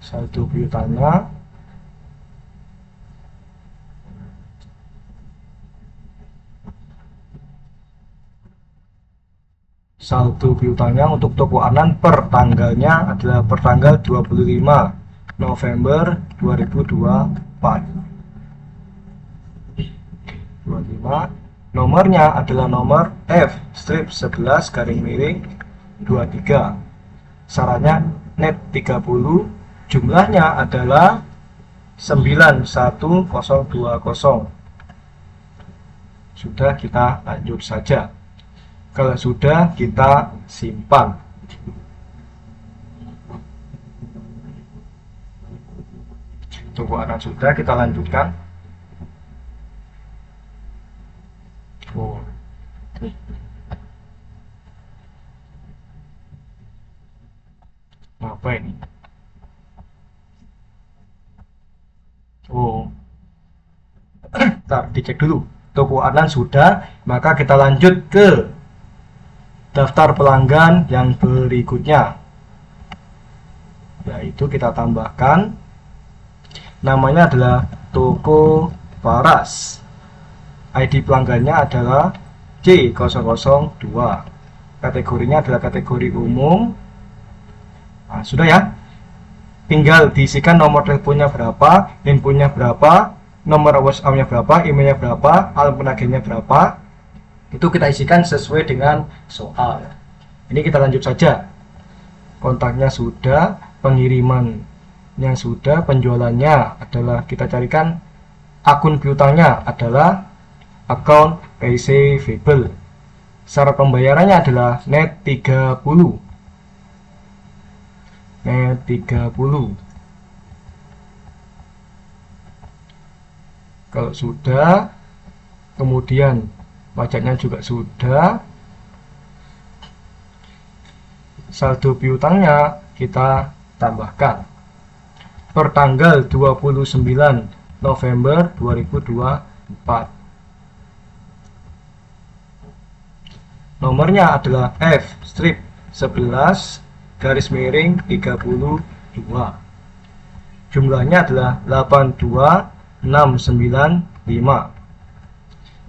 Saldo piutangnya untuk toko Adnan per tanggalnya adalah per tanggal 25 November 2024. 25. Nomornya adalah nomor F-11-23. Syaratnya net 30. Jumlahnya adalah 91020. Sudah, kita lanjut saja. Kalau sudah, kita simpan. Tunggu anak sudah, kita lanjutkan. Oh. Apa ini? Oh. Ntar dicek dulu. Toko Adnan sudah, maka kita lanjut ke daftar pelanggan yang berikutnya, yaitu kita tambahkan namanya adalah toko Paras. ID pelanggannya adalah C002. Kategorinya adalah kategori umum. Nah, sudah ya, tinggal diisikan nomor teleponnya berapa, handphonenya berapa, nomor WhatsApp-nya berapa, emailnya berapa, alamat penagihnya berapa. Itu kita isikan sesuai dengan soal. Ini kita lanjut saja. Kontaknya sudah, pengirimannya sudah, penjualannya adalah kita carikan akun piutangnya adalah account receivable. Syarat pembayarannya adalah net 30. Net 30. Kalau sudah, kemudian pajaknya juga sudah, saldo piutangnya kita tambahkan per tanggal 29 November 2024. Nomornya adalah F-11-32. Jumlahnya adalah 82695.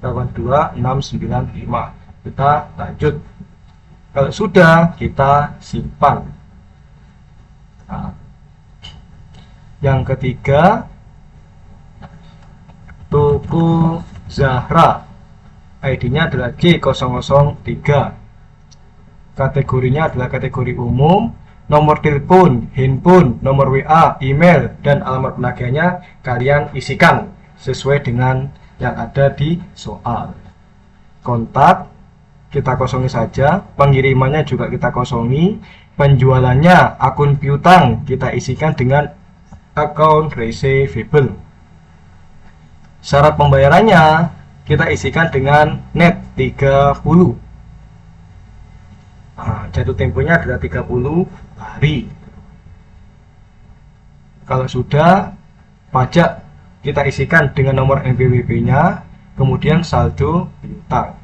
82695. Kita lanjut. Kalau sudah, kita simpan. Nah, yang ketiga, toko Zahra. ID-nya adalah C003. Kategorinya adalah kategori umum. Nomor telepon, handphone, nomor WA, email, dan alamat penagihannya kalian isikan sesuai dengan yang ada di soal. Kontak kita kosongi saja, pengirimannya juga kita kosongi, penjualannya akun piutang kita isikan dengan account receivable. Syarat pembayarannya kita isikan dengan net 30. Nah, jatuh temponya adalah 30 hari. Kalau sudah, pajak kita isikan dengan nomor NPWP-nya, kemudian saldo piutang.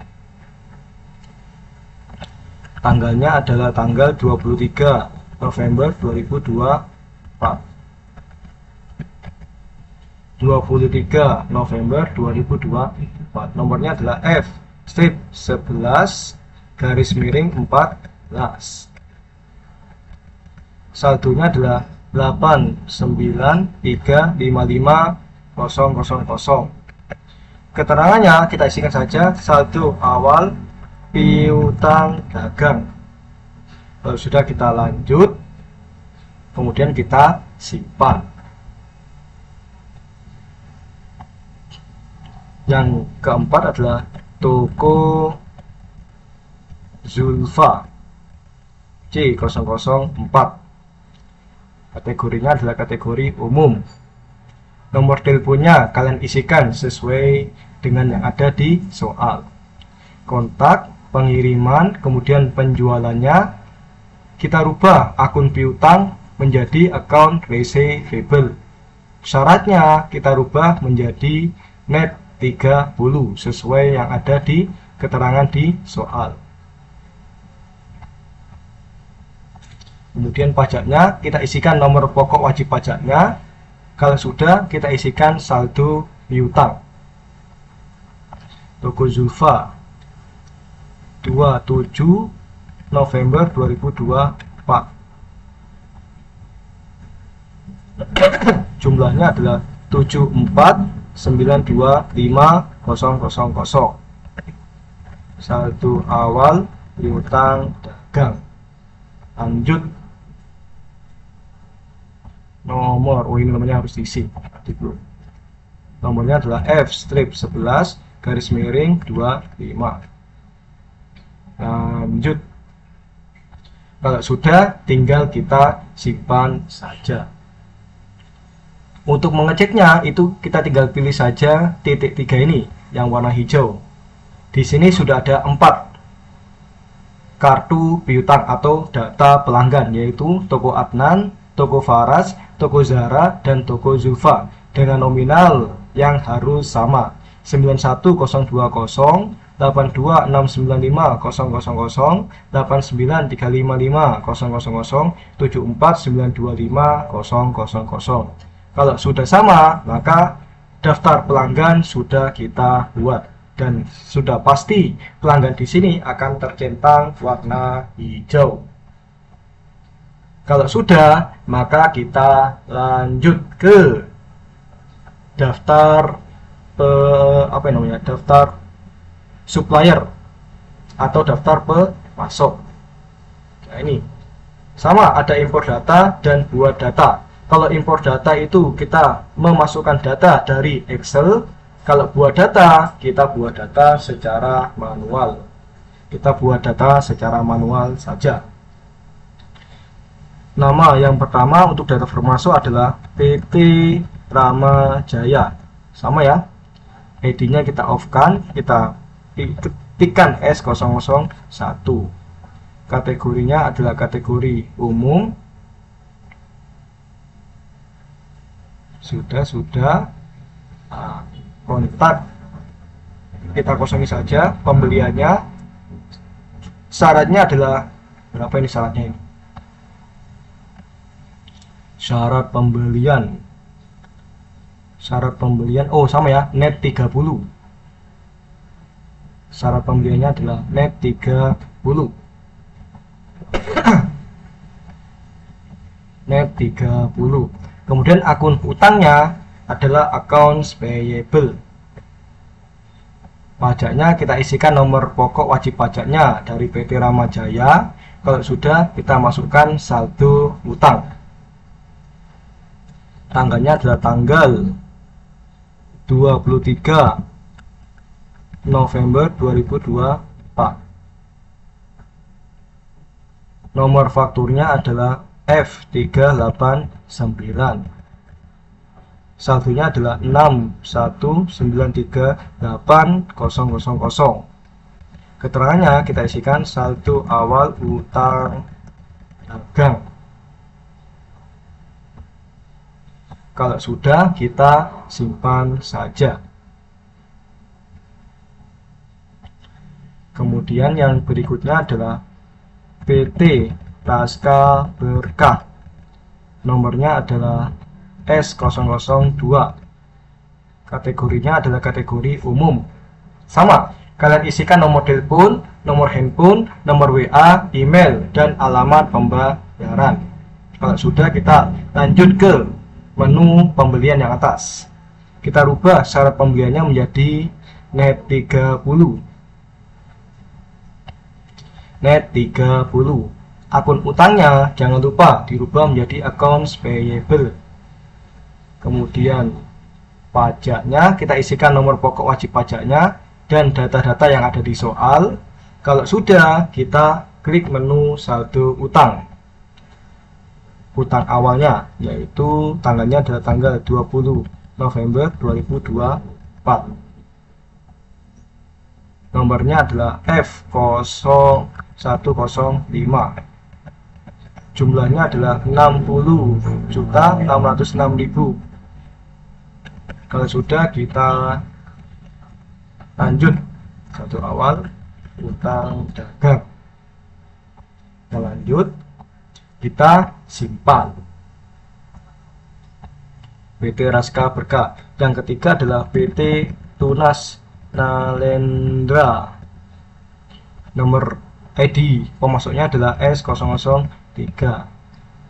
Tanggalnya adalah tanggal 23 November 2024. 23 November 2024. Nomornya adalah F-11 garis miring 14. Saldonya adalah 893550000. Keterangannya kita isikan saja saldo awal piutang dagang. Kalau sudah, kita lanjut, kemudian kita simpan. Yang keempat adalah toko Zulfa C004. Kategorinya adalah kategori umum. Nomor teleponnya kalian isikan sesuai dengan yang ada di soal. Kontak, pengiriman, kemudian penjualannya kita rubah akun piutang menjadi account receivable. Syaratnya kita rubah menjadi net 30 sesuai yang ada di keterangan di soal. Kemudian pajaknya kita isikan nomor pokok wajib pajaknya. Kalau sudah, kita isikan saldo piutang. Toko Zulfa 27 November 2024. Jumlahnya adalah 74925000. Saldo awal piutang dagang. Lanjut. Nomor, ini nomornya harus diisi. Nomornya adalah F-11 garis miring 25. Lanjut. Kalau sudah, tinggal kita simpan saja. Untuk mengeceknya itu kita tinggal pilih saja titik 3 ini yang warna hijau. Di sini sudah ada 4 kartu piutang atau data pelanggan, yaitu toko Adnan, toko Faras, toko Zara, dan toko Zulfa dengan nominal yang harus sama 91020 826950000 893550000 749250000. Kalau sudah sama, maka daftar pelanggan sudah kita buat dan sudah pasti pelanggan di sini akan tercentang warna hijau. Kalau sudah, maka kita lanjut ke daftar daftar supplier atau daftar pemasok. Nah, ini sama, ada impor data dan buat data. Kalau impor data itu kita memasukkan data dari Excel. Kalau buat data, kita buat data secara manual. Kita buat data secara manual saja. Nama yang pertama untuk data pemasok adalah PT Rama Jaya. Sama ya. ID-nya kita off-kan, kita ketikkan S001. Kategorinya adalah kategori umum. Sudah. Kontak kita kosongi saja. Pembeliannya, syaratnya adalah berapa ini syaratnya ini? Syarat pembelian, oh sama ya, net 30. Syarat pembeliannya adalah net 30. Net 30. Kemudian akun utangnya adalah accounts payable. Pajaknya kita isikan nomor pokok wajib pajaknya dari PT Rama Jaya. Kalau sudah, kita masukkan saldo utang. Tanggalnya adalah tanggal 23 November 2024. Nomor fakturnya adalah F389. Saldonya adalah 61938.000. Keterangannya kita isikan saldo awal utang dagang. Kalau sudah, kita simpan saja. Kemudian yang berikutnya adalah PT Raska Berkah. Nomornya adalah S002. Kategorinya adalah kategori umum. Sama, kalian isikan nomor telepon, nomor handphone, nomor WA, email, dan alamat pembayaran. Kalau sudah, kita lanjut ke menu pembelian yang atas. Kita rubah syarat pembeliannya menjadi net 30. Net 30. Akun utangnya jangan lupa dirubah menjadi accounts payable. Kemudian pajaknya kita isikan nomor pokok wajib pajaknya dan data-data yang ada di soal. Kalau sudah, kita klik menu saldo utang. Utang awalnya, yaitu tanggalnya adalah tanggal 20 November 2024. Nomornya adalah F0105. Jumlahnya adalah 60.606.000. Kalau sudah, kita lanjut saldo awal utang dagang. Kita lanjut, kita simpan. PT Raska Berkah. Yang ketiga adalah PT Tunas Nalendra. Nomor ID pemasoknya adalah S003.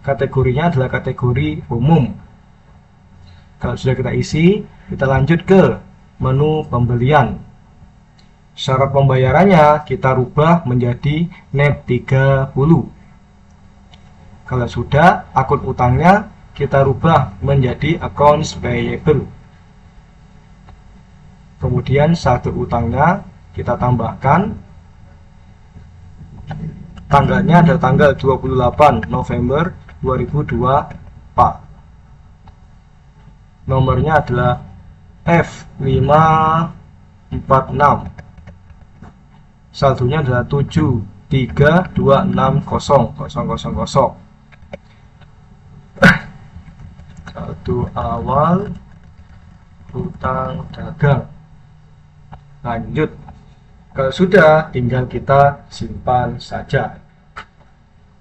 Kategorinya adalah kategori umum. Kalau sudah kita isi, kita lanjut ke menu pembelian. Syarat pembayarannya kita rubah menjadi net 30. Kalau sudah, akun utangnya kita rubah menjadi accounts payable. Kemudian saldo utangnya kita tambahkan. Tanggalnya adalah tanggal 28 November 2024. Nomornya adalah F546. Saldonya adalah 73260000. Saldo awal utang dagang. Lanjut. Kalau sudah, tinggal kita simpan saja.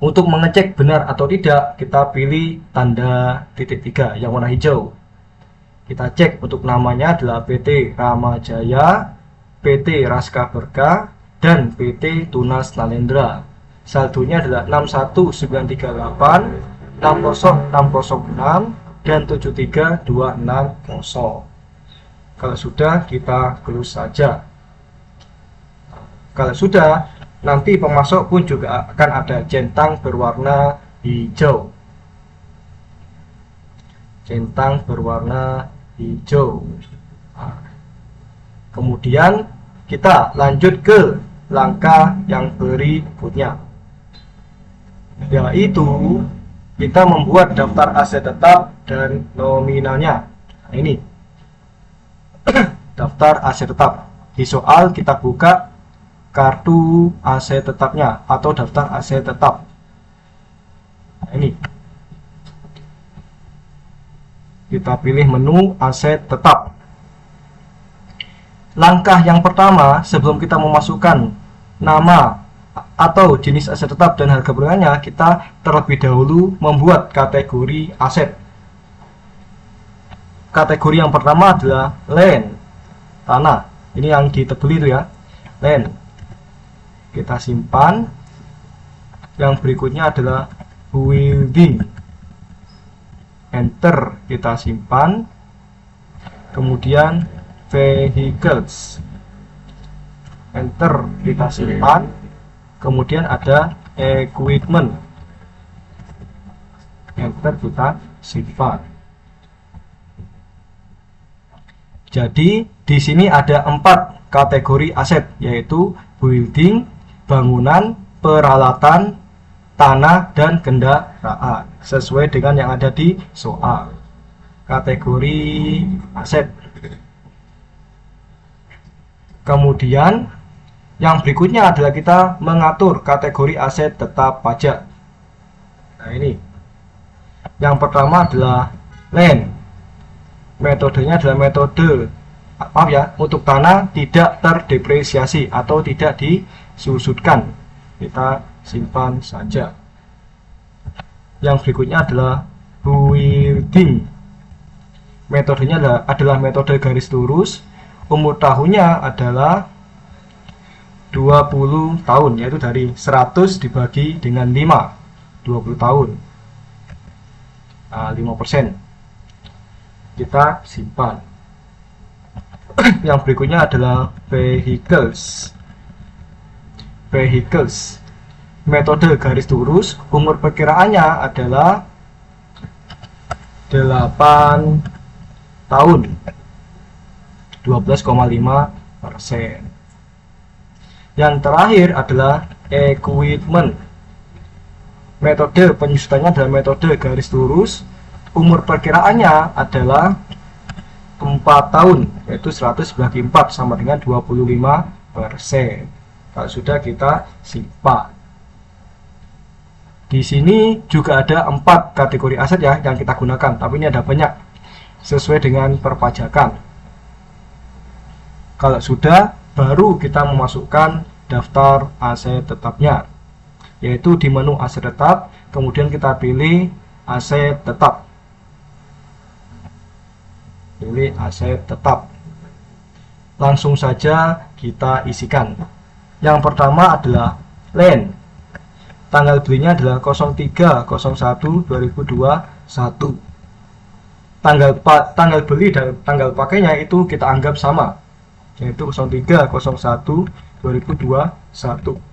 Untuk mengecek benar atau tidak, kita pilih tanda titik 3 yang warna hijau. Kita cek untuk namanya adalah PT Ramajaya, PT Raska Berkah, dan PT Tunas Nalendra. Saldonya adalah 61938, 60606, dan 73260. Kalau sudah, kita close saja. Kalau sudah, nanti pemasok pun juga akan ada centang berwarna hijau. Centang berwarna hijau. Kemudian kita lanjut ke langkah yang berikutnya, yaitu kita membuat daftar aset tetap dan nominalnya. Nah, ini daftar aset tetap. Di soal kita buka kartu aset tetapnya atau daftar aset tetap. Nah, ini kita pilih menu aset tetap. Langkah yang pertama, sebelum kita memasukkan nama atau jenis aset tetap dan harga perdagangannya, kita terlebih dahulu membuat kategori aset. Kategori yang pertama adalah land, tanah. Ini yang ditebeli itu ya, land. Kita simpan. Yang berikutnya adalah building. Enter, kita simpan. Kemudian vehicles, enter, kita simpan. Kemudian ada equipment, enter, kita simpan. Jadi di sini ada 4 kategori aset, yaitu building, bangunan, peralatan, tanah dan kendaraan sesuai dengan yang ada di soal. Kategori aset. Kemudian yang berikutnya adalah kita mengatur kategori aset tetap pajak. Nah, ini yang pertama adalah land. Metodenya adalah metode untuk tanah tidak terdepresiasi atau tidak disusutkan. Kita simpan saja. Yang berikutnya adalah building. Metodenya adalah metode garis lurus. Umur tahunnya adalah 20 tahun, yaitu dari 100 dibagi dengan 5, 20 tahun. 5%. Kita simpan. Yang berikutnya adalah vehicles. Metode garis lurus, umur perkiraannya adalah 8 tahun, 12,5%. Yang terakhir adalah equipment. Metode penyusutannya adalah metode garis lurus, umur perkiraannya adalah 4 tahun, yaitu 100 bagi 4 sama dengan 25%. Kalau sudah, kita simpan. Di sini juga ada 4 kategori aset ya yang kita gunakan, tapi ini ada banyak sesuai dengan perpajakan. Kalau sudah, baru kita memasukkan daftar aset tetapnya, yaitu di menu aset tetap, kemudian kita pilih aset tetap. Pilih aset tetap. Langsung saja kita isikan. Yang pertama adalah land. Tanggal belinya adalah 03/01/2021. Tanggal beli dan tanggal pakainya itu kita anggap sama, yaitu 03/01/2021.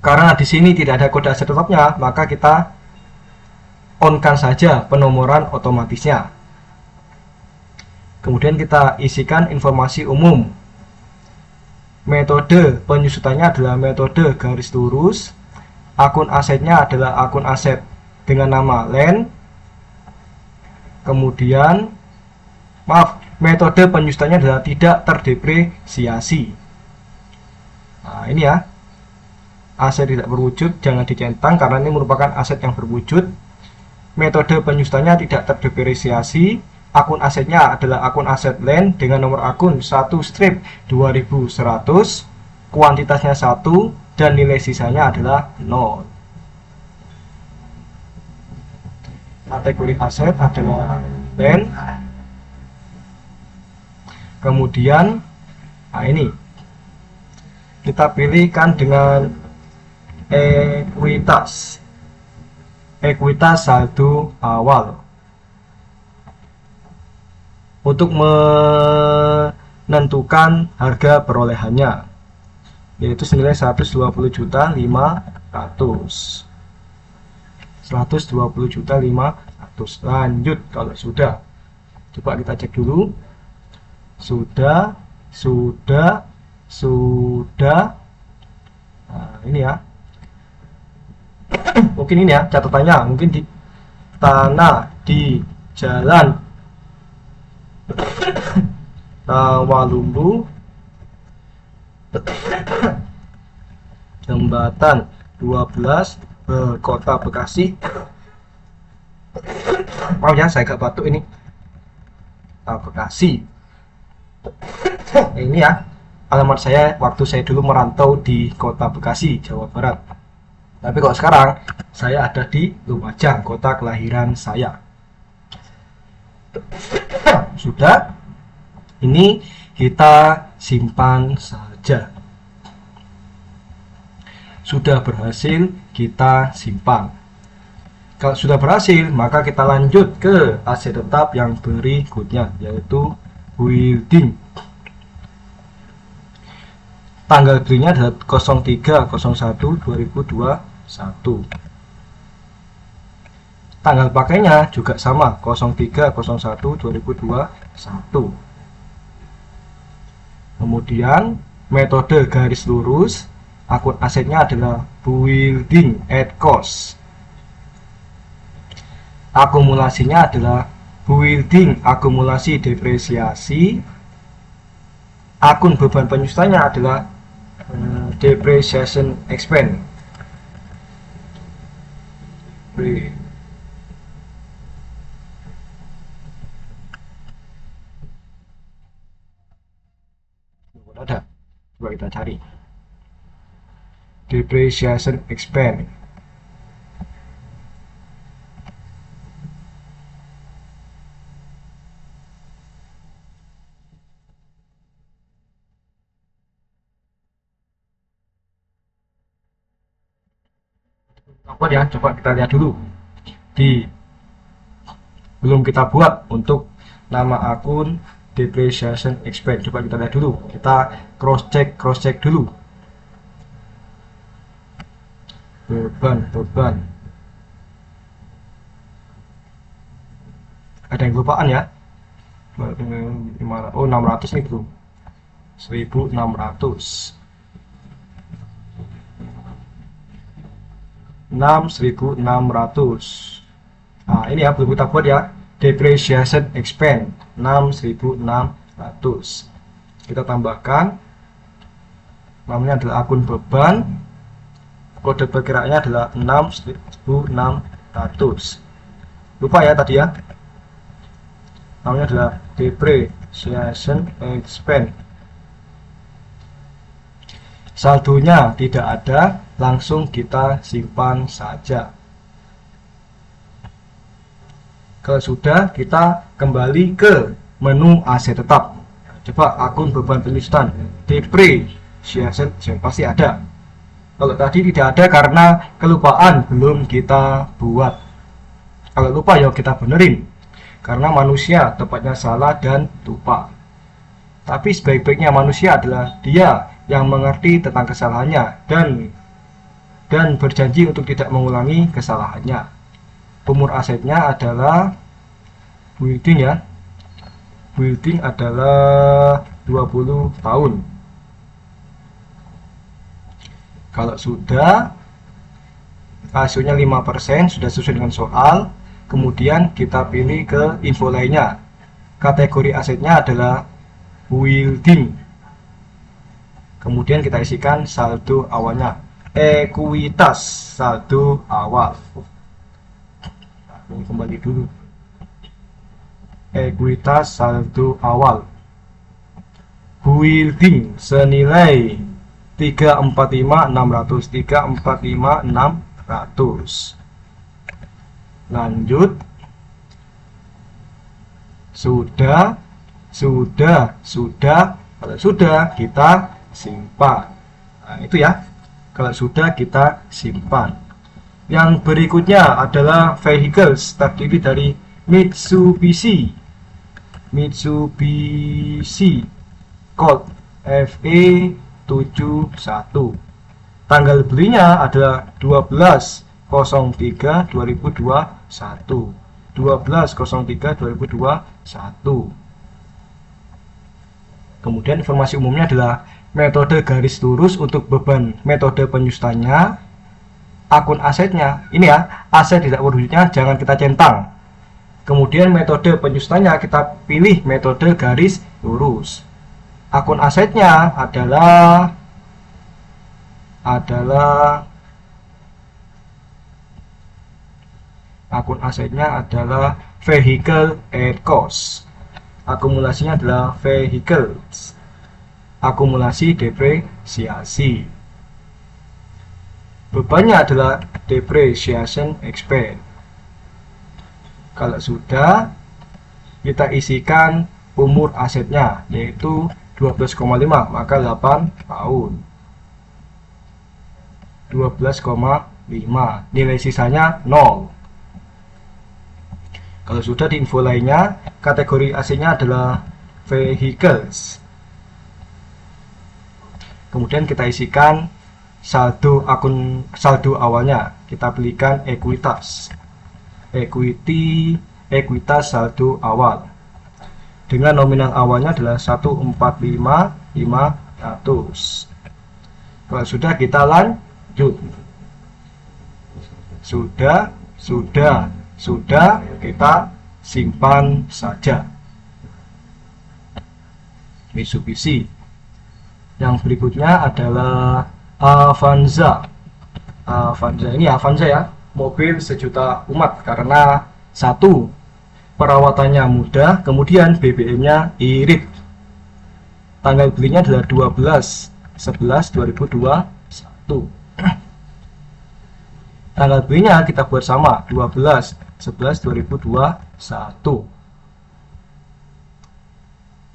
Karena di sini tidak ada kode aset tetapnya, maka kita on-kan saja penomoran otomatisnya. Kemudian kita isikan informasi umum. Metode penyusutannya adalah metode garis lurus. Akun asetnya adalah akun aset dengan nama land. Kemudian, metode penyusutannya adalah tidak terdepresiasi. Nah, ini ya. Aset tidak berwujud jangan dicentang karena ini merupakan aset yang berwujud. Metode penyusutannya tidak terdepresiasi. Akun asetnya adalah akun aset land dengan nomor akun 1/2100, kuantitasnya 1 dan nilai sisanya adalah 0. Kategori aset adalah land. Kemudian, ini kita pilihkan dengan ekuitas saldo awal. Untuk menentukan harga perolehannya, yaitu senilai 120.500.000. 120.500.000. Lanjut kalau sudah. Coba kita cek dulu. Sudah. Nah, ini ya. Mungkin ini ya catatannya, mungkin di tanah di jalan Rawalumbu, jembatan 12, Kota Bekasi. Maaf ya, saya agak batuk ini. Bekasi. Ini ya alamat saya waktu saya dulu merantau di Kota Bekasi, Jawa Barat. Tapi kalau sekarang saya ada di Lumajang, kota kelahiran saya. Sudah, ini kita simpan saja. Sudah berhasil, kita simpan. Kalau sudah berhasil, maka kita lanjut ke aset tetap yang berikutnya, yaitu building. Tanggal belinya adalah 03/01/2021. Tanggal pakainya juga sama, 03/01/2021. Kemudian metode garis lurus, akun asetnya adalah building at cost. Akumulasinya adalah building akumulasi depresiasi. Akun beban penyusutannya adalah depreciation expense. Ada, coba kita cari depreciation expense. Apa ya, coba kita lihat dulu di belum kita buat untuk nama akun depreciation expense. Coba kita lihat dulu, kita cross check dulu. Beban ada yang kelupaan ya. Oh, 600 nih bro, 1600 6.600. Nah ini ya, belum kita buat ya, depreciation expense 6.600. Kita tambahkan, namanya adalah akun beban, kode perkiraannya adalah 6.600. Lupa ya tadi ya, namanya adalah depreciation expense. Saldonya tidak ada, langsung kita simpan saja. Kalau sudah, kita kembali ke menu aset tetap. Coba akun beban penyusutan depreciation pasti ada. Kalau tadi tidak ada karena kelupaan, belum kita buat. Kalau lupa ya kita benerin, karena manusia tepatnya salah dan lupa. Tapi sebaik-baiknya manusia adalah dia yang mengerti tentang kesalahannya dan berjanji untuk tidak mengulangi kesalahannya. Umur asetnya adalah building ya, building adalah 20 tahun. Kalau sudah, hasilnya 5%, sudah sesuai dengan soal. Kemudian kita pilih ke info lainnya. Kategori asetnya adalah building. Kemudian kita isikan saldo awalnya, ekuitas saldo awal. Ini kembali dulu, ekuitas saldo awal building senilai 345.600. Lanjut. Sudah. Kalau sudah, kita simpan. Nah, itu ya, kalau sudah kita simpan. Yang berikutnya adalah vehicles, terdiri dari Mitsubishi code FE71. Tanggal belinya adalah 12.03.2021. 12.03.2021. Kemudian informasi umumnya adalah metode garis lurus untuk beban metode penyusutannya. Akun asetnya, ini ya, aset tidak wujudnya jangan kita centang. Kemudian metode penyusutannya kita pilih metode garis lurus. Akun asetnya adalah vehicle at cost. Akumulasinya adalah vehicles. Akumulasi depresiasi. Bebannya adalah depreciation expense. Kalau sudah, kita isikan umur asetnya, yaitu 12,5, maka 8 tahun. 12,5. Nilai sisanya 0. Kalau sudah, di info lainnya, kategori asetnya adalah vehicles. Kemudian kita isikan saldo awalnya, kita pilihkan ekuitas. Ekuitas saldo awal dengan nominal awalnya adalah 145.500. Kalau sudah, kita lanjut. Sudah, kita simpan saja. Mitsubishi. Yang berikutnya adalah Avanza. Ini Avanza ya, mobil sejuta umat, karena satu, perawatannya mudah, kemudian BBM-nya irit. Tanggal belinya adalah 12/11/2021. Tanggal belinya kita buat sama, 12/11/2021.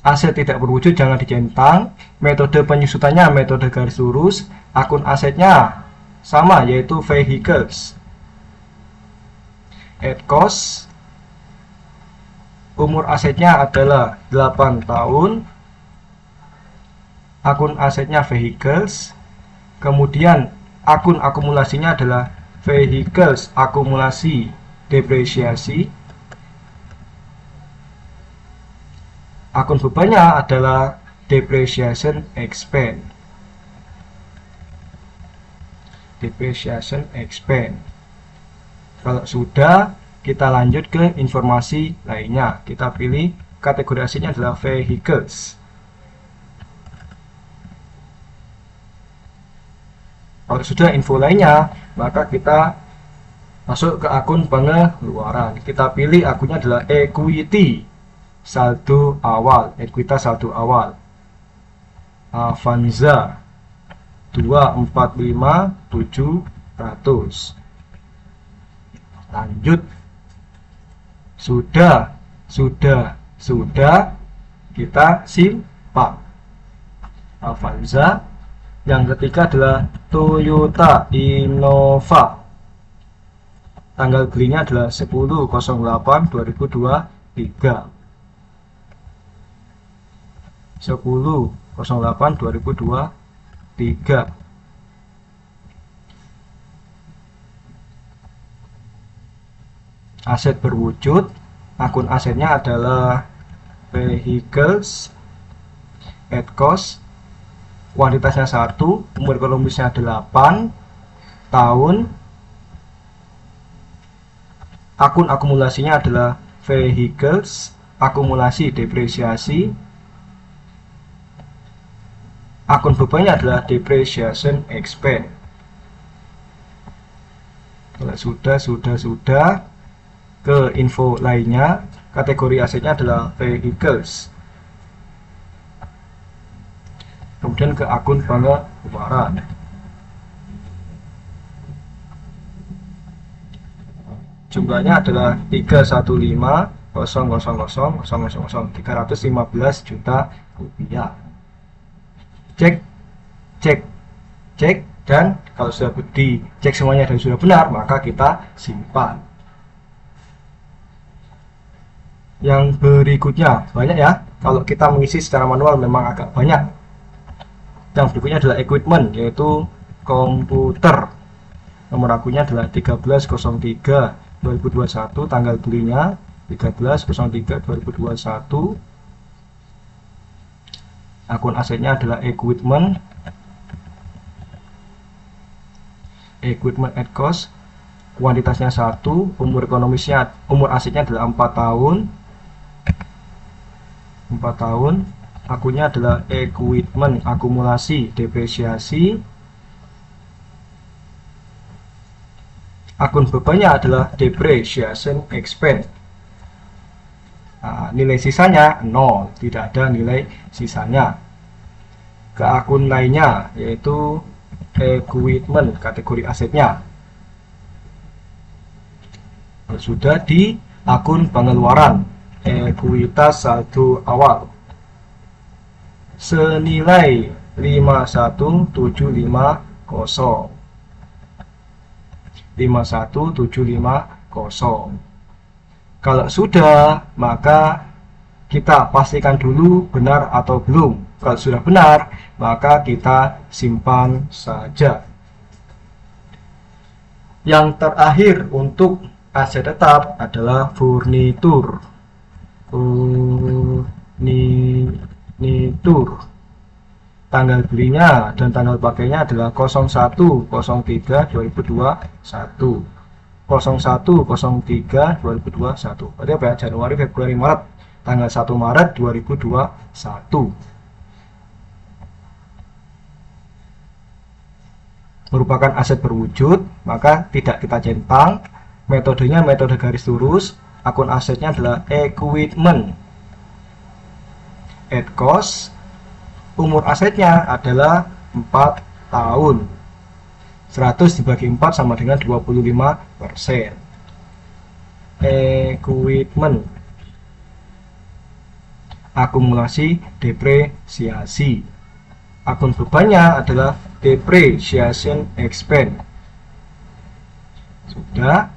Aset tidak berwujud, jangan dicentang. Metode penyusutannya metode garis lurus. Akun asetnya sama, yaitu vehicles. At cost, umur asetnya adalah 8 tahun. Akun asetnya vehicles. Kemudian akun akumulasinya adalah vehicles akumulasi depresiasi. Akun bebannya adalah depreciation expense. Kalau sudah, kita lanjut ke informasi lainnya. Kita pilih kategori asetnya adalah vehicles. Kalau sudah info lainnya, maka kita masuk ke akun pengeluaran. Kita pilih akunnya adalah equity, saldo awal, ekuitas saldo awal. Avanza 245.700. Lanjut. Sudah, kita simpan. Avanza. Yang ketiga adalah Toyota Innova. Tanggal belinya adalah 10/08/2023. 10/08/2023. Aset berwujud. Akun asetnya adalah vehicles. At cost, kuantitasnya 1, umur ekonomisnya 8 tahun. Akun akumulasinya adalah vehicles akumulasi depresiasi. Akun bebannya adalah depreciation expense. Kalau sudah, ke info lainnya, kategori asetnya adalah vehicles. Kemudian ke akun pengeluaran. Jumlahnya adalah 315 juta rupiah. Cek, dan kalau sudah dicek semuanya dan sudah benar, maka kita simpan. Yang berikutnya banyak ya, kalau kita mengisi secara manual memang agak banyak. Yang berikutnya adalah equipment, yaitu komputer. Nomor akunnya adalah 13/03/2021, tanggal belinya 13/03/2021. Akun asetnya adalah equipment at cost. Kuantitasnya 1, umur asetnya adalah 4 tahun. Akunnya adalah equipment akumulasi depresiasi. Akun bebannya adalah depreciation expense. Nilai sisanya 0, tidak ada nilai sisanya. Ke akun lainnya, yaitu equipment kategori asetnya. Sudah di akun pengeluaran, ekuitas saldo awal senilai 51750. Kalau sudah, maka kita pastikan dulu benar atau belum. Kalau sudah benar, maka kita simpan saja. Yang terakhir untuk aset tetap adalah furnitur. tanggal belinya dan tanggal pakainya adalah 01/03/2021. 01/03/2021. Berarti apa ya? Januari, Februari, Maret. Tanggal 1 Maret 2021. Merupakan aset berwujud, maka tidak kita centang. Metodenya metode garis lurus. Akun asetnya adalah equipment at cost. Umur asetnya adalah 4 tahun. 100 dibagi 4 sama dengan 25%. Equipment. Akumulasi depresiasi. Akun bebannya adalah depreciation expense. Sudah.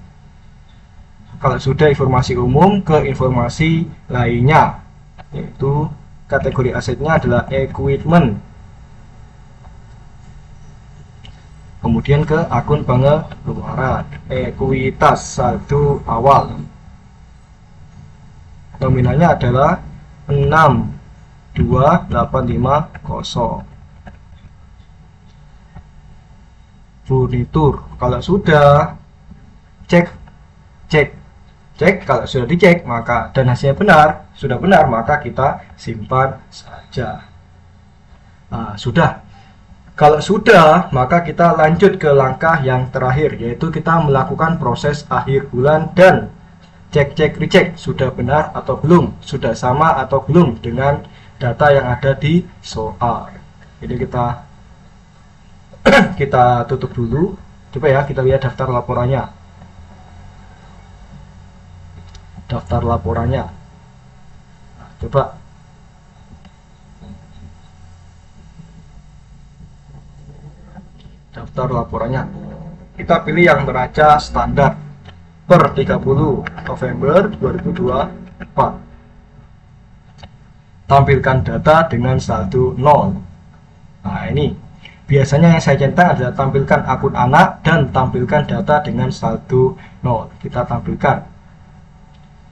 Kalau sudah informasi umum, ke informasi lainnya, yaitu kategori asetnya adalah equipment. Kemudian ke akun pengeluaran, ekuitas saldo awal. Nominalnya adalah 62850. Furnitur, kalau sudah cek. Kalau sudah dicek maka dan hasilnya benar, sudah benar, maka kita simpan saja. Nah, sudah. Kalau sudah, maka kita lanjut ke langkah yang terakhir, yaitu kita melakukan proses akhir bulan dan cek recheck sudah benar atau belum, sudah sama atau belum dengan data yang ada di soal. Jadi kita tutup dulu. Coba ya, kita lihat daftar laporannya. Daftar laporannya. Nah, coba daftar laporannya. Kita pilih yang neraca standar per 30 November 2024. Tampilkan data dengan saldo 0. Nah, ini biasanya yang saya centang adalah tampilkan akun anak dan tampilkan data dengan saldo 0. Kita tampilkan.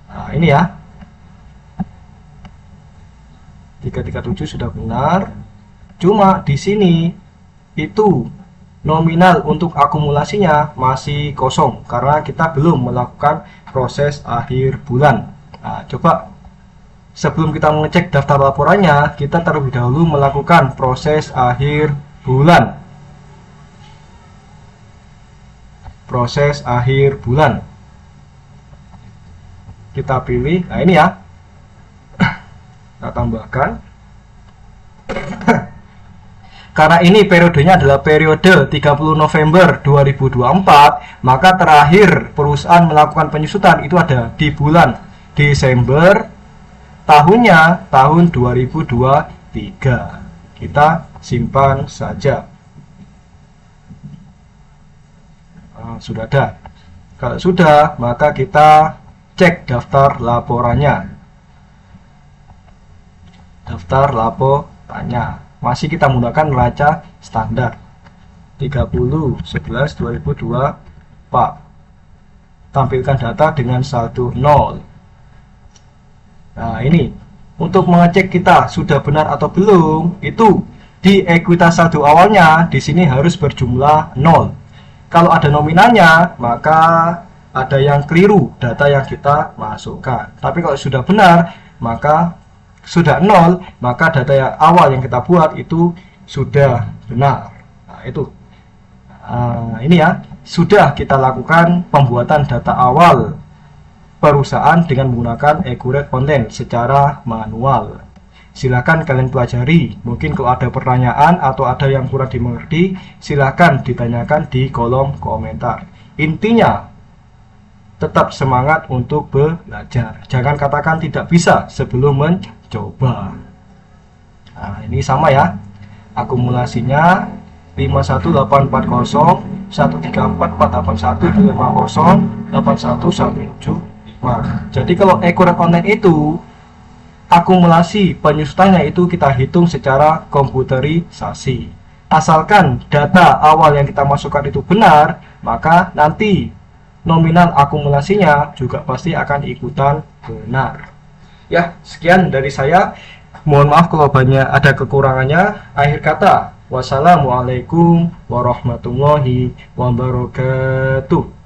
Nah, ini ya. 337 sudah benar. Cuma di sini itu nominal untuk akumulasinya masih kosong karena kita belum melakukan proses akhir bulan. Nah, coba sebelum kita mengecek daftar laporannya, kita terlebih dahulu melakukan proses akhir bulan. Proses akhir bulan. Kita pilih, nah ini ya, kita tambahkan. Karena ini periodenya adalah periode 30 November 2024, maka terakhir perusahaan melakukan penyusutan itu ada di bulan Desember, tahunnya tahun 2023. Kita simpan saja. Nah, sudah ada. Kalau sudah, maka kita cek daftar laporannya. Daftar laporannya masih kita menggunakan neraca standar 30/11/2024. Tampilkan data dengan saldo 0. Nah, ini untuk mengecek kita sudah benar atau belum, itu di ekuitas saldo awalnya di sini harus berjumlah 0. Kalau ada nominalnya, maka ada yang keliru data yang kita masukkan. Tapi kalau sudah benar, maka sudah 0, maka data yang awal yang kita buat itu sudah benar. Nah, itu. Ini ya, sudah kita lakukan pembuatan data awal perusahaan dengan menggunakan accurate content secara manual. Silakan kalian pelajari. Mungkin kalau ada pertanyaan atau ada yang kurang dimengerti, silakan ditanyakan di kolom komentar. Intinya, tetap semangat untuk belajar. Jangan katakan tidak bisa sebelum mencoba. Nah, ini sama ya. Akumulasinya 51840 134 481 250 81 175. Jadi kalau accurate content itu akumulasi penyusutannya itu kita hitung secara komputerisasi. Asalkan data awal yang kita masukkan itu benar, maka nanti nominal akumulasinya juga pasti akan ikutan benar. Ya, sekian dari saya. Mohon maaf kalau banyak ada kekurangannya. Akhir kata, wassalamualaikum warahmatullahi wabarakatuh.